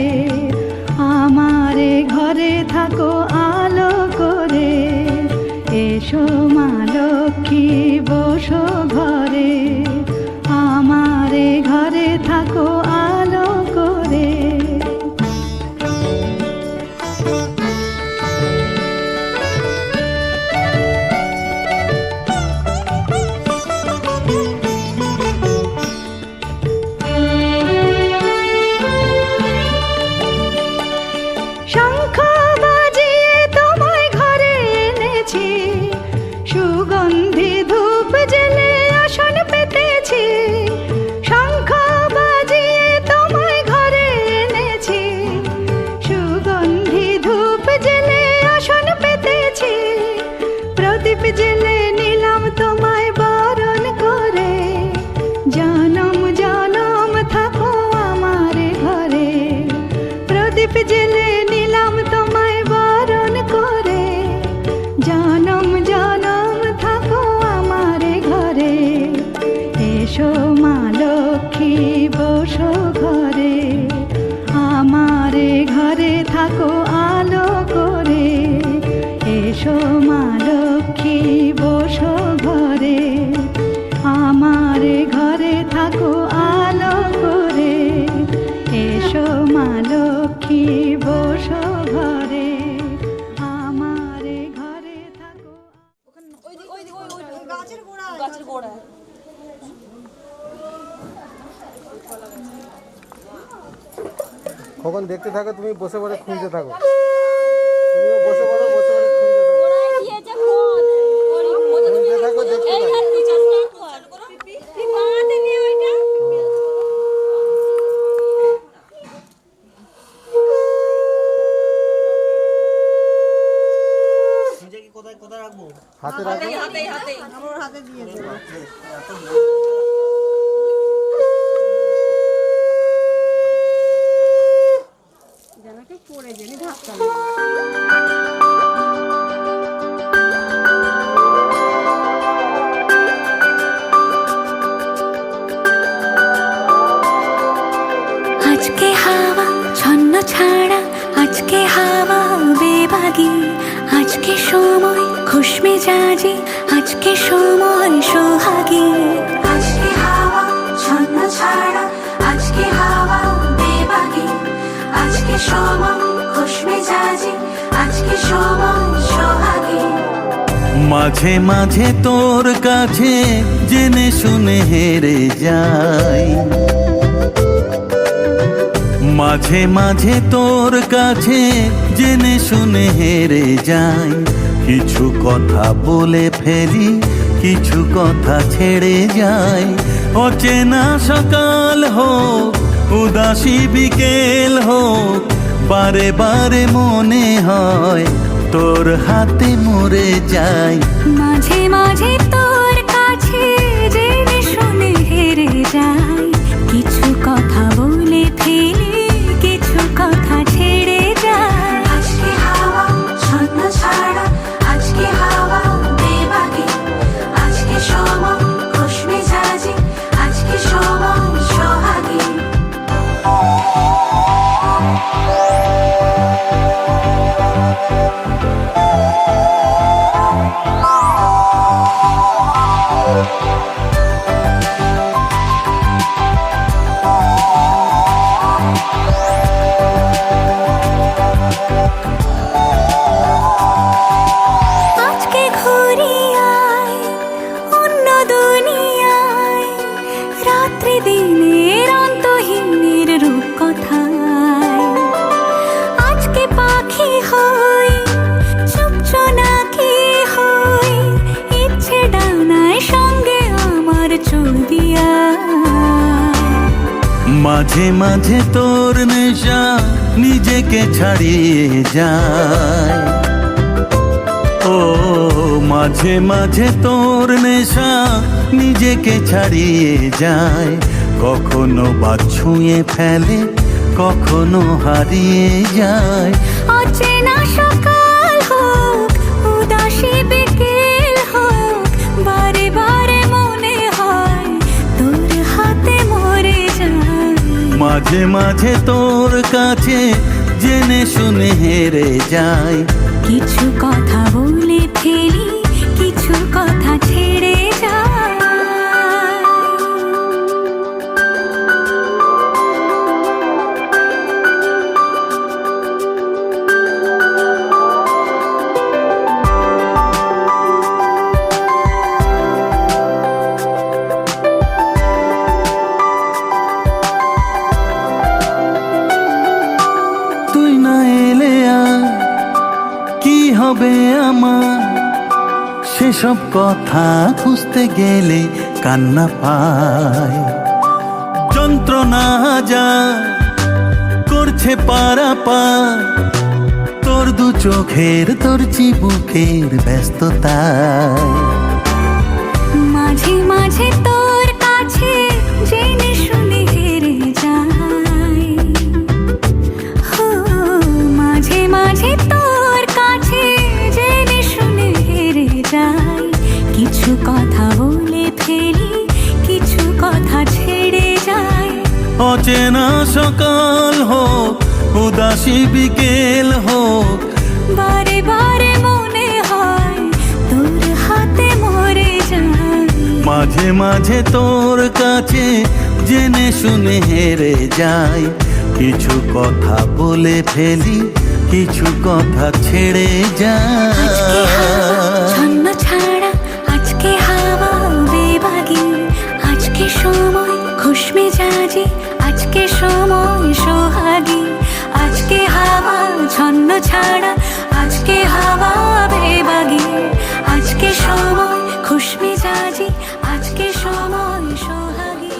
আমার ঘরে থাকো আলো করে। এসো মা লক্ষ্মী বসো ঘরে, আমার ঘরে থাকো আলো করে। শঙ্খ বাজিয়ে তোমায় ঘরে এনেছি, সুগন্ধি ধূপ জেলে আসন পেতেছি। শঙ্খ বাজিয়ে তোমায় ঘরে এনেছি, সুগন্ধি ধূপ জেলে আসন পেতেছি। প্রদীপ জেলে নিলাম তোমায় বরণ করে, জনম জনম থাকো আমার ঘরে। প্রদীপ জেলে নিলাম তোমায় বরণ করে, জনম জনম থাকো আমার ঘরে। এসো মা লক্ষ্মী বসো ঘরে, আমার ঘরে থাকো আলো করে। এসো মা লক্ষ্মী বসো ঘরে, আমার ঘরে থাকো আলো করে। এসো মা লক্ষ্মী বসো ঘরে, আমার ঘরে থাকো। গাছের গোড়ায় কখন দেখতে থাকো, তুমি বসে বসে খুঁজতে থাকো। তুমিও বসে পড়ো, বসে বসে খুঁজতে থাকো। ওরাই দিয়েছে ফোন, খুঁজতে থাকো, দেখতে এই থাকো। হাত দিয়ে চেষ্টা কর, তুই বাঁধে নিয়ে ওইটা। হাতে রাখো। আজকে হাওয়া ছন্ন ছাড়া, আজকে হাওয়া বেবাগি, আজকে সময় খুশ মেজাজি, আজকে সময় সোহাগী। আজকে হাওয়া ছন্ন ছাড়া, আজকে হাওয়া বেবাগি, আজকে সময় খুশ মেজাজি, আজকে সময় সোহাগী। মাঝে মাঝে তোর কাছে জেনে শুনে হেরে যাই, মাঝে মাঝে তোর কাছে জেনে শুনে হেরে যাই। কিছু কথা বলে ফেলি, কিছু কথা ছেড়ে যাই। অচেনা সকাল হোক, উদাসী বিকেল হোক, বারে বারে মনে হয় তোর হাতে মরে যাই। মাঝে মাঝে তোর কাছে জেনে শুনে হেরে যাই, কিছু কথা বলে ফেলি, কিছু কথা ছেড়ে যাই। আজকে হাওয়া ছন্ন ছাড়া, আজকে হাওয়া বেবাগি, আজকে সময় খুশ মেজাজি, আজকে সময় সোহাগী। আজকে ঘুরি আয় অন্য দুনিয়ায়, রাত্রি দিনের অন্তহীনের রূপ কথায়। আজকে পাখি হই চুপচুনাকি হই, ইচ্ছে ডানায় সঙ্গে আমার চলবি আয়। মাঝে মাঝে তোর নেশা নিজেকে ছাড়িয়ে যায়, ও মাঝে মাঝে তোর নেশা নিজেকে ছাড়িয়ে যায়। কখনো বা ছুঁয়ে ফেলে, কখনো হারিয়ে যায়। অচেনা সকাল হোক উদাসী বিকেল হোক, বারে বারে মনে হয় তোর হাতে মরে যায়। মাঝে মাঝে তোর কাছে জেনে শুনে হেরে যায়। কিছু কথা বলে ফেলি, কিছু কথা ছেড়ে যায়। তুই না এলে আর কি হবে আমার, সেসব কথা খুঁজতে গেলে কান্না পায়। যন্ত্রণা যা করছে পারাপার, তোর দু চোখের তোর চিবুকের ব্যস্ততায়। মাঝে মাঝে তোর কাছে জেনে শুনে হেরে যাই। হো, মাঝে মাঝে তোর কাছে জেনে শুনে হেরে যাই। কিছু কথা বলে ফেলি, কিছু কথা ছেড়ে যায়। অচেনা সকাল হোক উদাসী বিকেল হোক, বারে বারে মনে হয় তোর হাতে মরে যায়। মাঝে মাঝে তোর কাছে জেনে শুনে হেরে যাই। কিছু কথা বলে ফেলি, কিছু কথা ছেড়ে যায়। ছন্ন ছাড়া আজকে হাওয়া বেবাগি, আজকে সময় খুশ মেজাজি, আজকে সময় সোহাগী। আজকে হাওয়া ছন্ন ছাড়া, আজকে হাওয়া বেবাগি, আজকে সময় খুশ মেজাজি, আজকে সময় সোহাগী।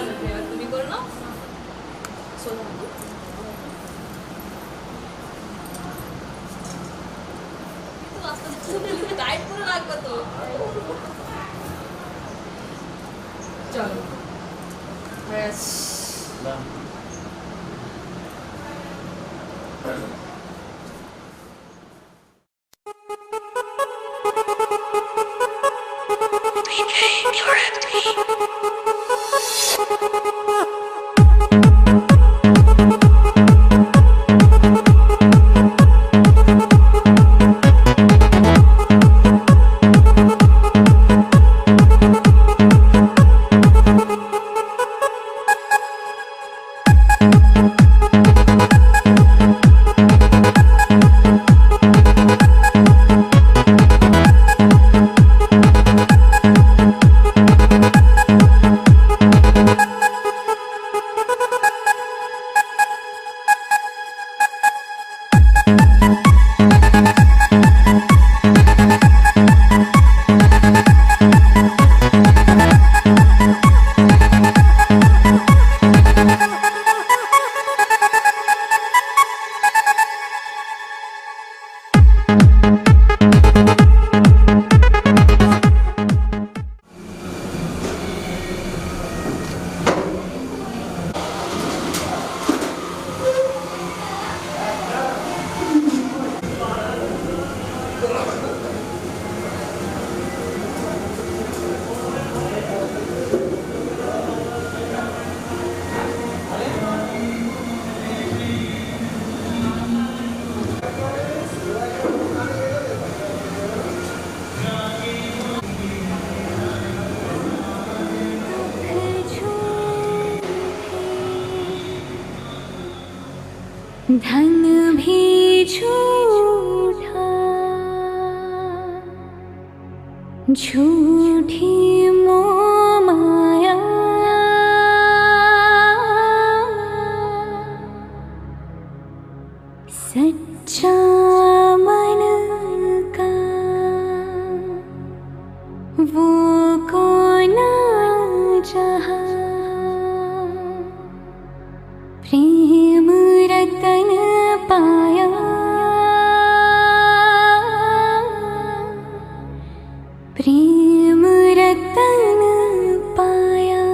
धन भी झूठा, झूठी मोह माया, सच्चा मन का वो कौन जहाँ, प्रेम रतन पाया, प्रेम रतन पाया।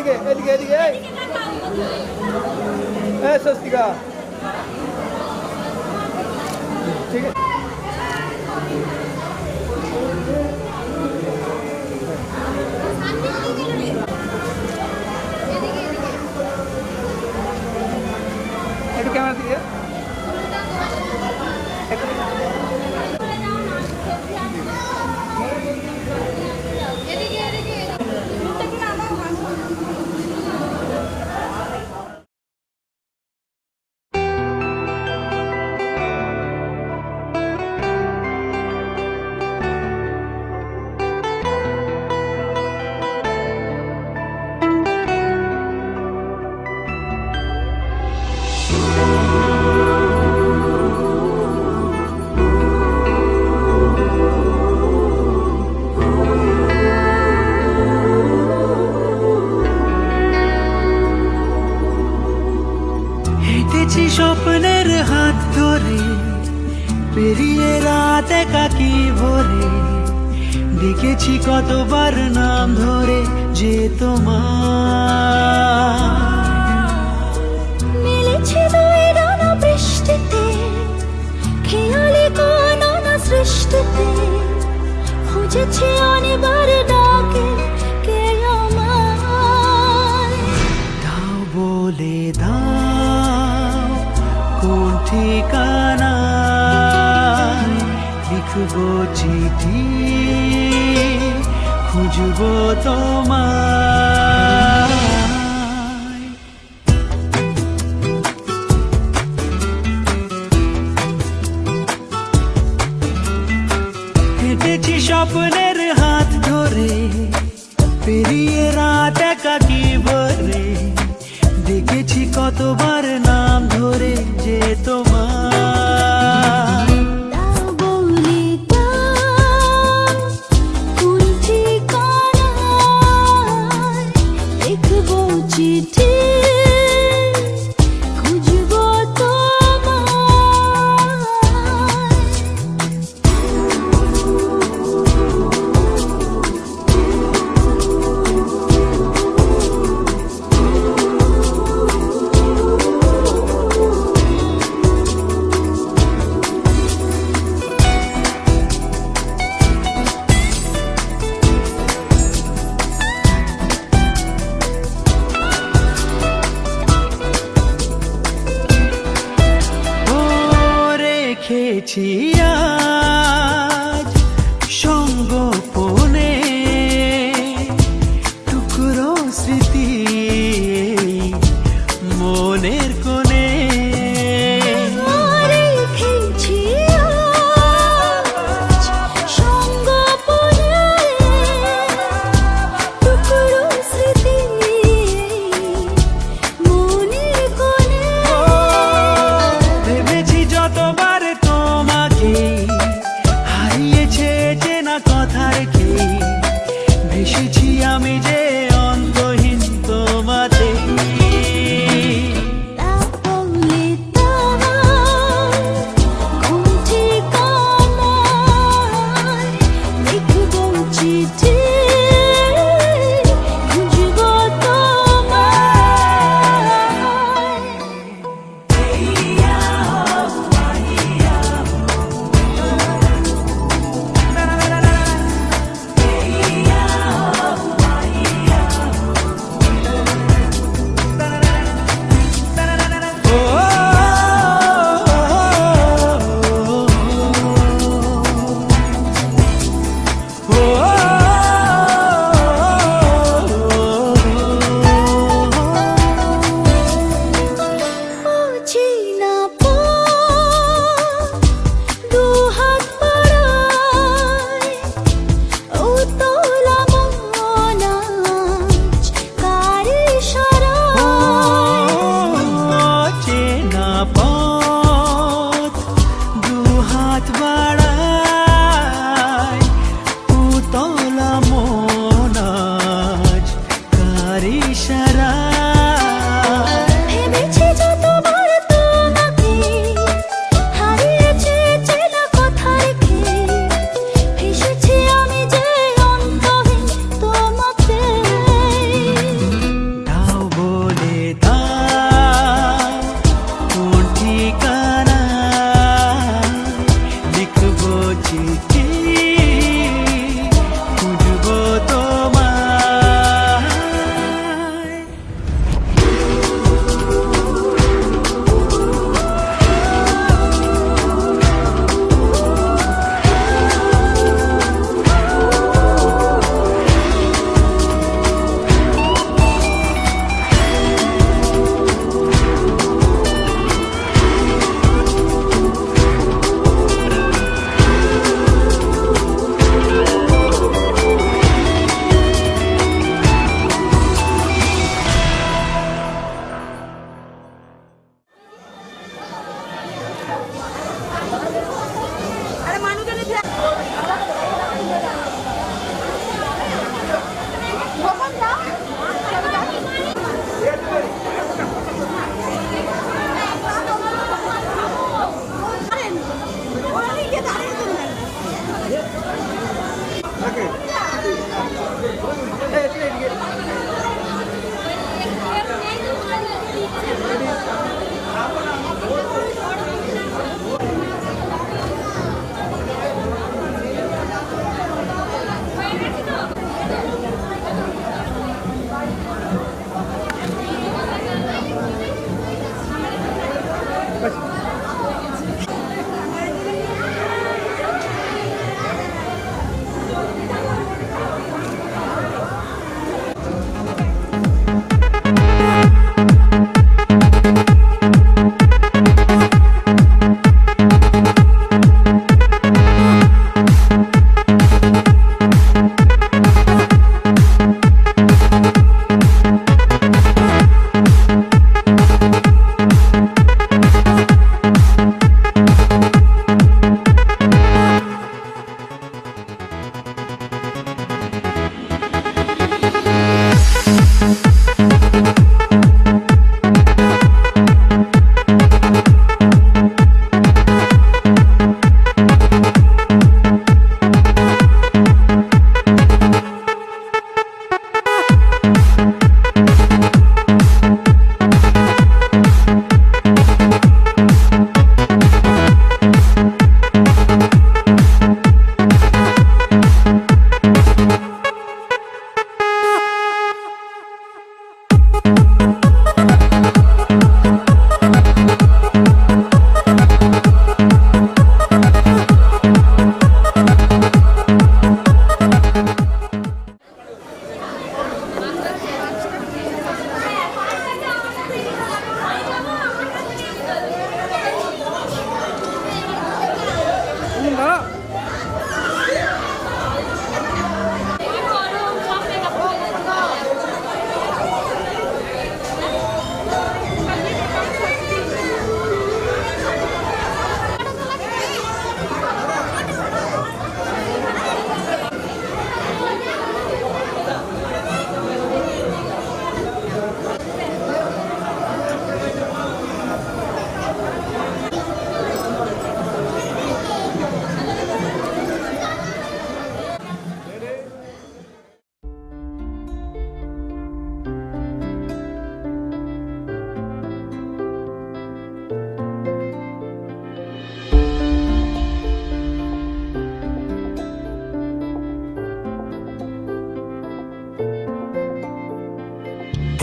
এদিকে এদিকে এদিকে এই স্বস্তিকা ঠিক আছে একটু ক্যামেরা দিয়ে হেঁটেছি স্বপ্নের হাত ধরে পেরিয়ে রাত একাকি ভরে ডেকেছি কতবার নাম ধরে যে তোমার মিলেছে দুই ডানা বৃষ্টিতে খেয়ালি কোন সৃষ্টিতে খুঁজেছি অনেকবার ডাকে কে আমায় দাও বলে দাও কোন ঠিকানায় লিখবো চিঠি খুঁজবো তোমায় হেঁটেছি স্বপ্নের হাত ধরে পেরিয়ে রাত একাকি ভরে দেখেছি কতবার নাম ধরে যে তোমার দাও বলে দাও কোন ঠিকানায় লিখবো চিঠি খুঁজবো তোমায়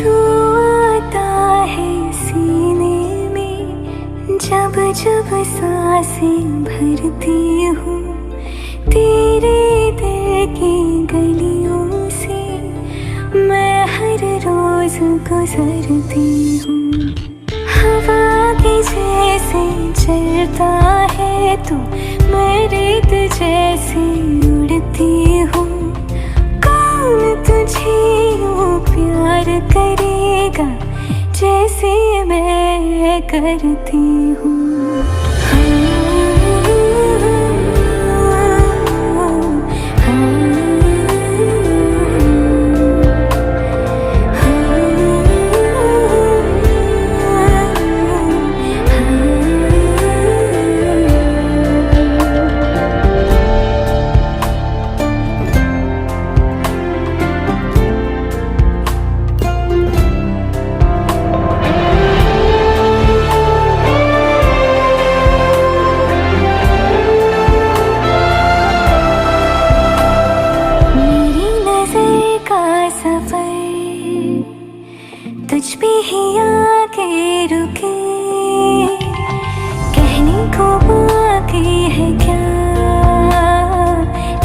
तू आता है सीने में, जब जब सांसें भरती हूँ, तेरे दिल की गलियों से मैं हर रोज गुजरती हूँ। हवा के जैसे चलता है तू, मैं रेत जैसे उड़ती हूँ। कौन तुझे यूँ प्यार करेगा जैसे मैं करती हूँ। तुझ पे ही आके रुके, कहने को बाकी है क्या,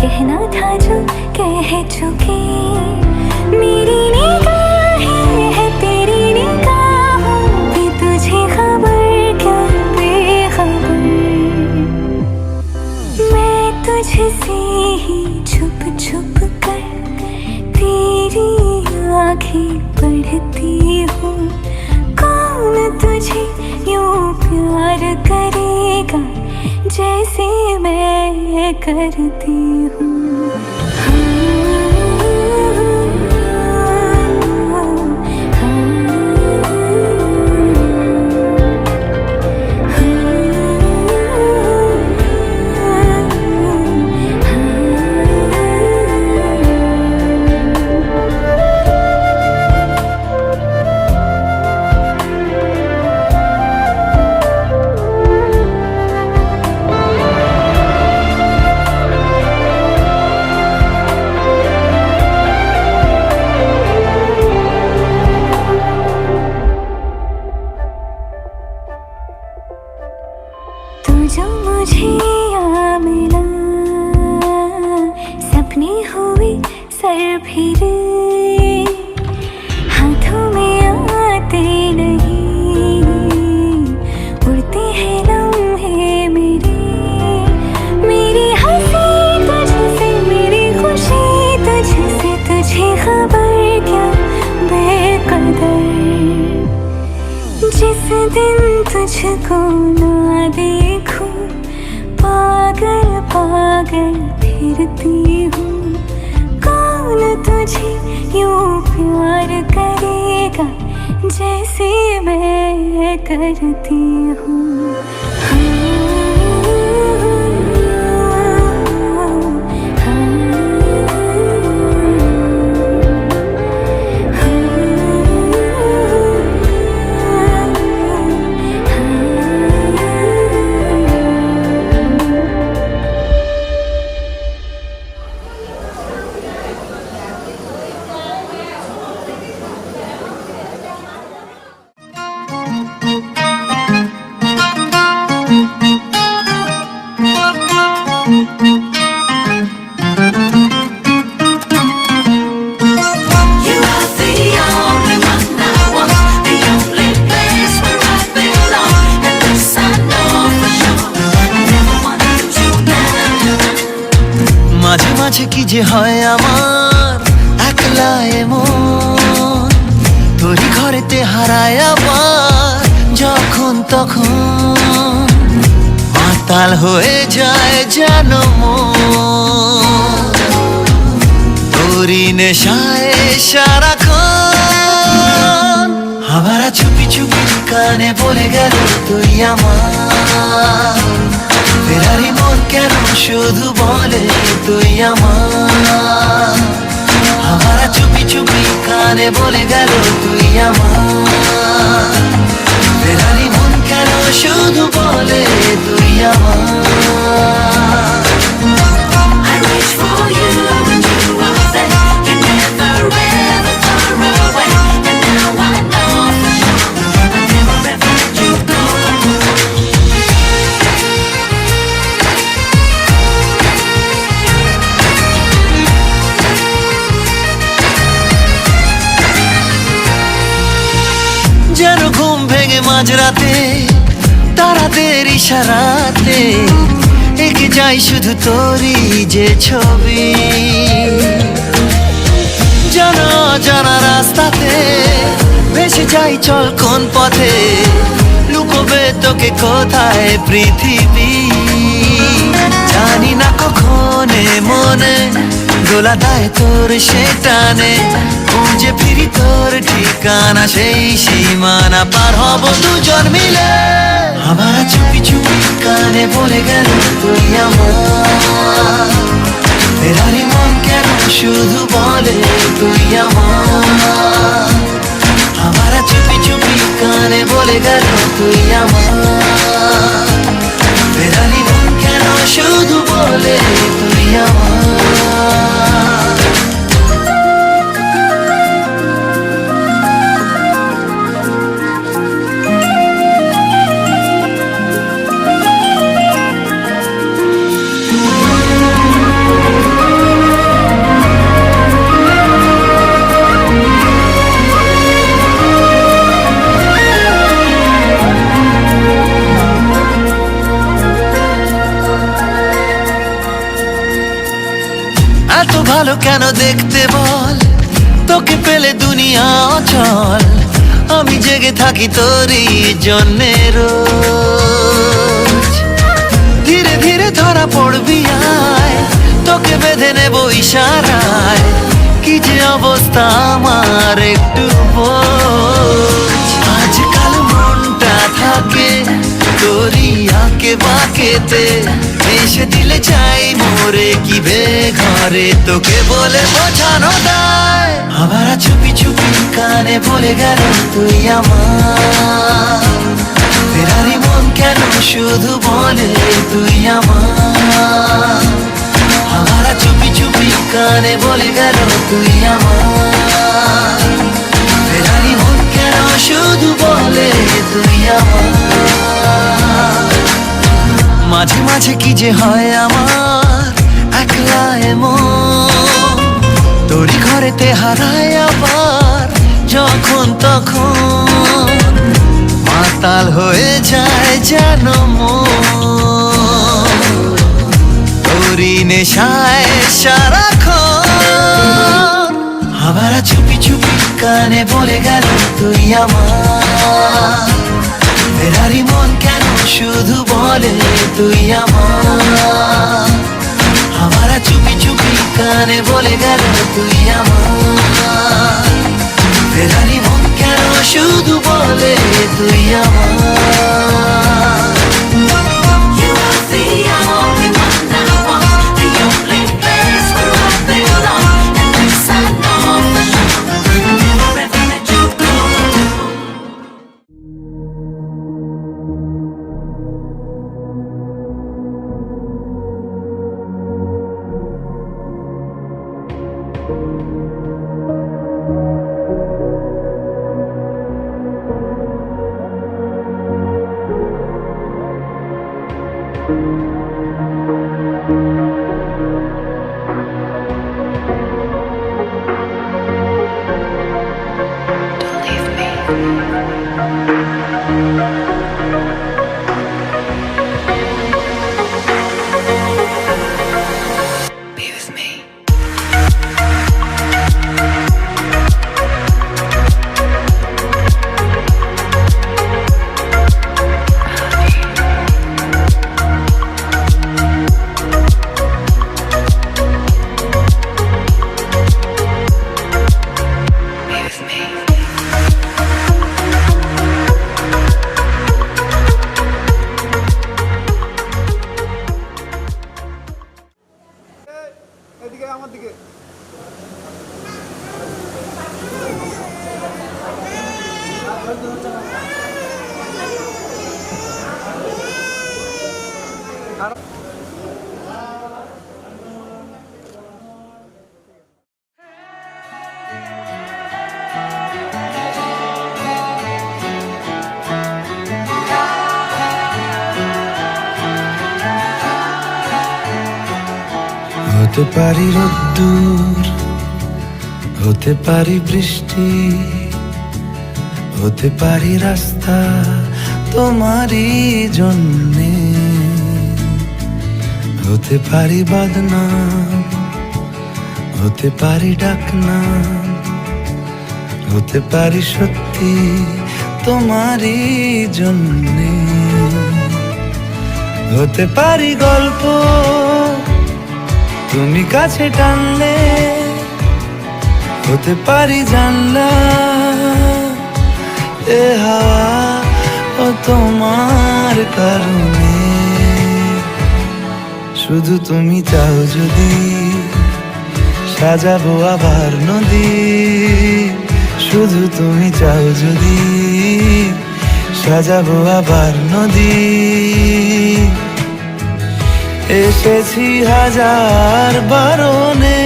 कहना था जो कह चुके। मेरी निगाहें है तेरी निगाहों पे, तुझे खबर क्या बेखबर। मैं तुझसे ही छुप छुप कर तेरी आँखें पढ़ती हूँ। कौन तुझे यूँ प्यार करेगा जैसे मैं करती हूँ। जो मुझे यहाँ मिला, सपने हुए सर फिरे, हाथों में आते नहीं, उड़ते हैं लम्हे मेरे। मेरी हंसी तुझसे, मेरी खुशी तुझसे, तुझे खबर क्या बेकदर। जिस दिन तुझको ना देखूं, पागल पागल फिरती हूँ। कौन तुझे यूँ प्यार करेगा जैसे मैं करती हूँ। মাঝে মাঝে কি যে হয় আমার একলা এমন, তোরই ঘরেতে হারায় আবার যখন তখন, মাতাল হয়ে যায় জানো মন, তোরই নেশায় সারাক্ষণ। আমরা চুপি চুপি কানে বলে গেল তুই আমার, ফেরারি মন কেন শুধু বলে তুই আমার। আমরা চুপি চুপি কানে বলে গেল তুই আমার, ফেরারি মন কেন শুধু বলে তুই আমার। I reach for you and you are there, you're never ever far away, and now লাগে মাঝরাতে তারাদের ইশারাতে এঁকে যাই শুধু তোরই যে ছবি জানা জানা রাস্তাতে ভেসে যাই চল কোন পথে লুকোবে তোকে কোথায় পৃথিবী জানি না কখন মনে দোলা দেয় তোর সে টানে খুঁজে ফিরি তোর ঠিকানা সেই সীমানা পার হব দুজন মিলে আমার চুপি চুপি কানে বলে গেল তুই আমার ফেরারি মন কেন শুধু বলে তুই আমার আমার চুপি চুপি কানে বলে গেল তুই আমার ফেরারি মন কেন শুধু বলে তুই আমার এত ভালো কেন দেখতে বল তোকে পেলে দুনিয়া অচল আমি জেগে থাকি তোরই জন্যে রোজ ধীরে ধীরে ধরা পড়বি আয় তোকে বেঁধে নেব ইশারায় কি যে অবস্থা আমার একটু বোঝ আজকাল মনটা থাকে তোরই আঁকে বাঁকেতে এসে দিলে চাই মোরে কি ঘরে তোকে বলে বোঝানো দায় আবার চুপি চুপি কানে বলে গেল তুই আমার ফেরারি মন কেন শুধু বলে তুই আমার আবার চুপি চুপি কানে বলে গেল তুই আমার ফেরারি মন কেন শুধু বলে তুই আমার মাঝে মাঝে কি যে হয় আমার একলা এমন তোরই ঘরেতে হারায় আবার যখন তখন মাতাল হয়ে যায় যেন মন তোরই নেশায় সারাক্ষণ আবার চুপি চুপি কানে বলে গেল তুই আমার ফেরারি মন কেন শুধু বলে তুই আমার আমার চুপি চুপি কানে বলে গেল তুই আমার ফেরারি মন কেন শুধু বলে তুই আমার You are the only one that I want, the only place where I belong. And this I know for sure, wherever that you go. এদিকে আমার দিকে হতে পারি রোদ্দুর হতে পারি বৃষ্টি হতে পারি রাস্তা তোমারই জন্যে, হতে পারি বদনাম, হতে পারি ডাকনাম, হতে পারি সত্যি তোমারই জন্যে, হতে পারি গল্প তুমি কাছে টানলে, হতে পারি জানলা এ হাওয়া ও তোমার কারণে। শুধু তুমি চাও যদি সাজাবো আবার নদী, শুধু তুমি চাও যদি সাজাবো আবার নদী। এসেছি হাজার বারণে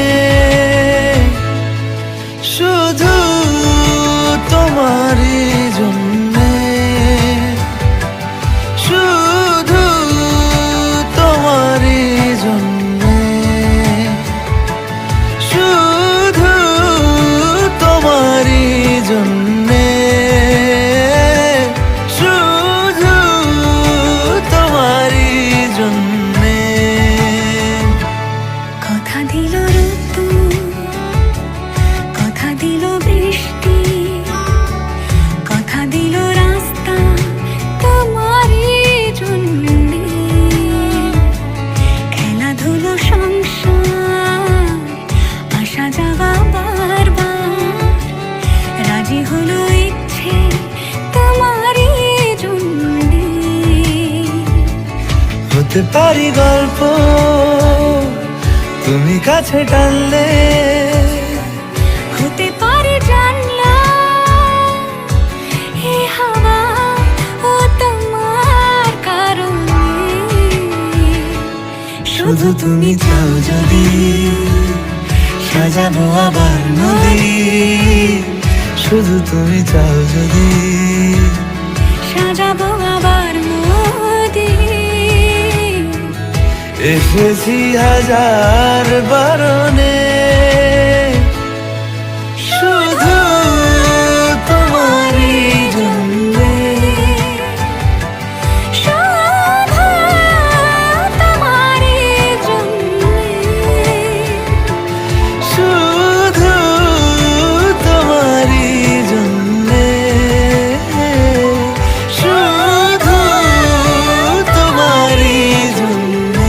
শুধু তোমারই জন্যে, শুধু তোমারই জন্যে, শুধু তোমারই জন্যে, শুধু তোমারই জন্যে। কথা দিল ঋতু, কথা দিল বৃষ্টি, কথা দিল রাস্তা তোমারই জন্যে, খেলাধুলো সংসার আসা যাওয়া বারবার, রাজি হলো ইচ্ছে তোমারই জন্যে। হতে পারি গল্প তুমি কাছে টানলে, হতে পারে জানলা হে হাওয়া ও তোমার কারণে। শুধু তুমি চাও যদি সাজাবো আবার নদী, শুধু তুমি চাও যদি সাজাবো আবার নদী। এসেছি হাজার বারণে শুধু তোমারই জন্যে, শুধু তোমারই জন্যে, শুধু তোমারই জন্যে, শুধু তোমারই জন্যে।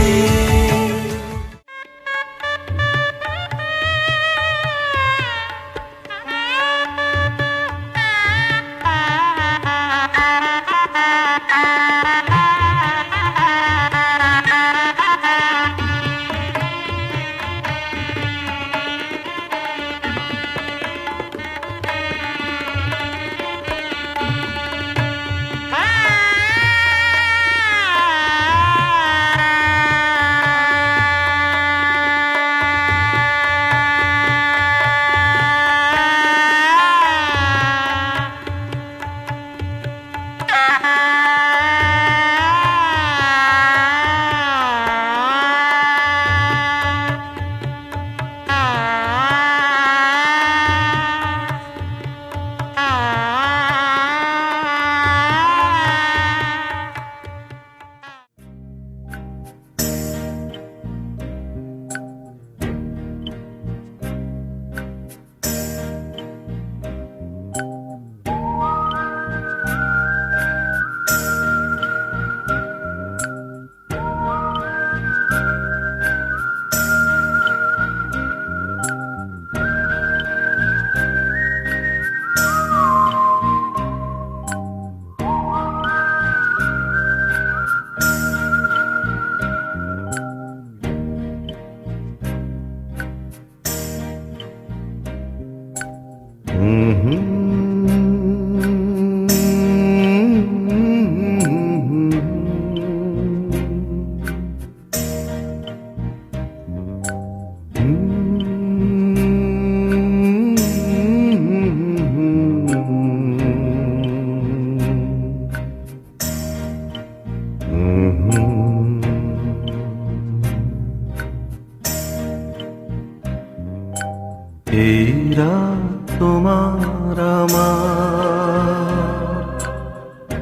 এই রাত তোমার আমার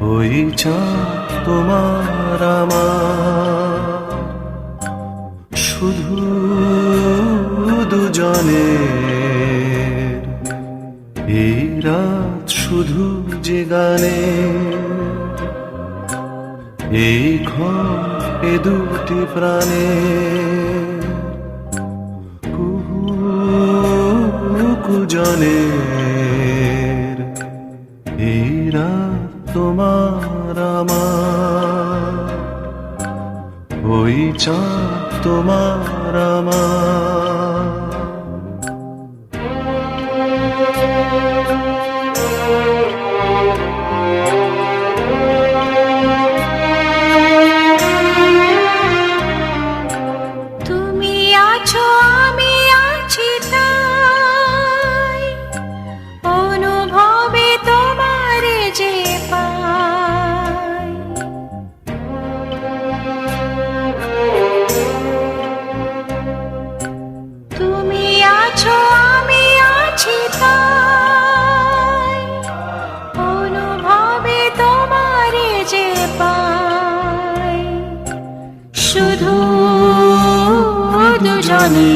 ওই চাঁদ তোমার আমার, শুধু দুজনের, এই রাত শুধু যে গানে, এই ঘর এ দুটি প্রাণে, কুজনের, এই রাত তোমার আমার, ওই চাঁদ তোমার আমার। তুমি আছো আমি আছি তাই, অনুভবে তোমার যে পাই। তুমি আছো আমি আছি তাই, অনুভবে তোমার যে পাই। শুধু দুজনে,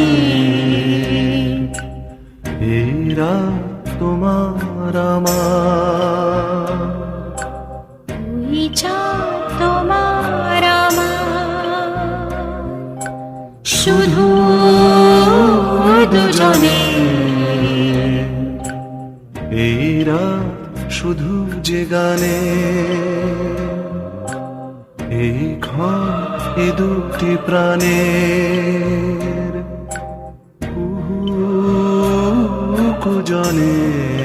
এই রাত তোমার আমার, ওই চাঁদ তোমার আমার, শুধু দুজনে, এই রাত শুধু যে গানে, এই ঘর এ দুটি প্রাণের, কুজনের,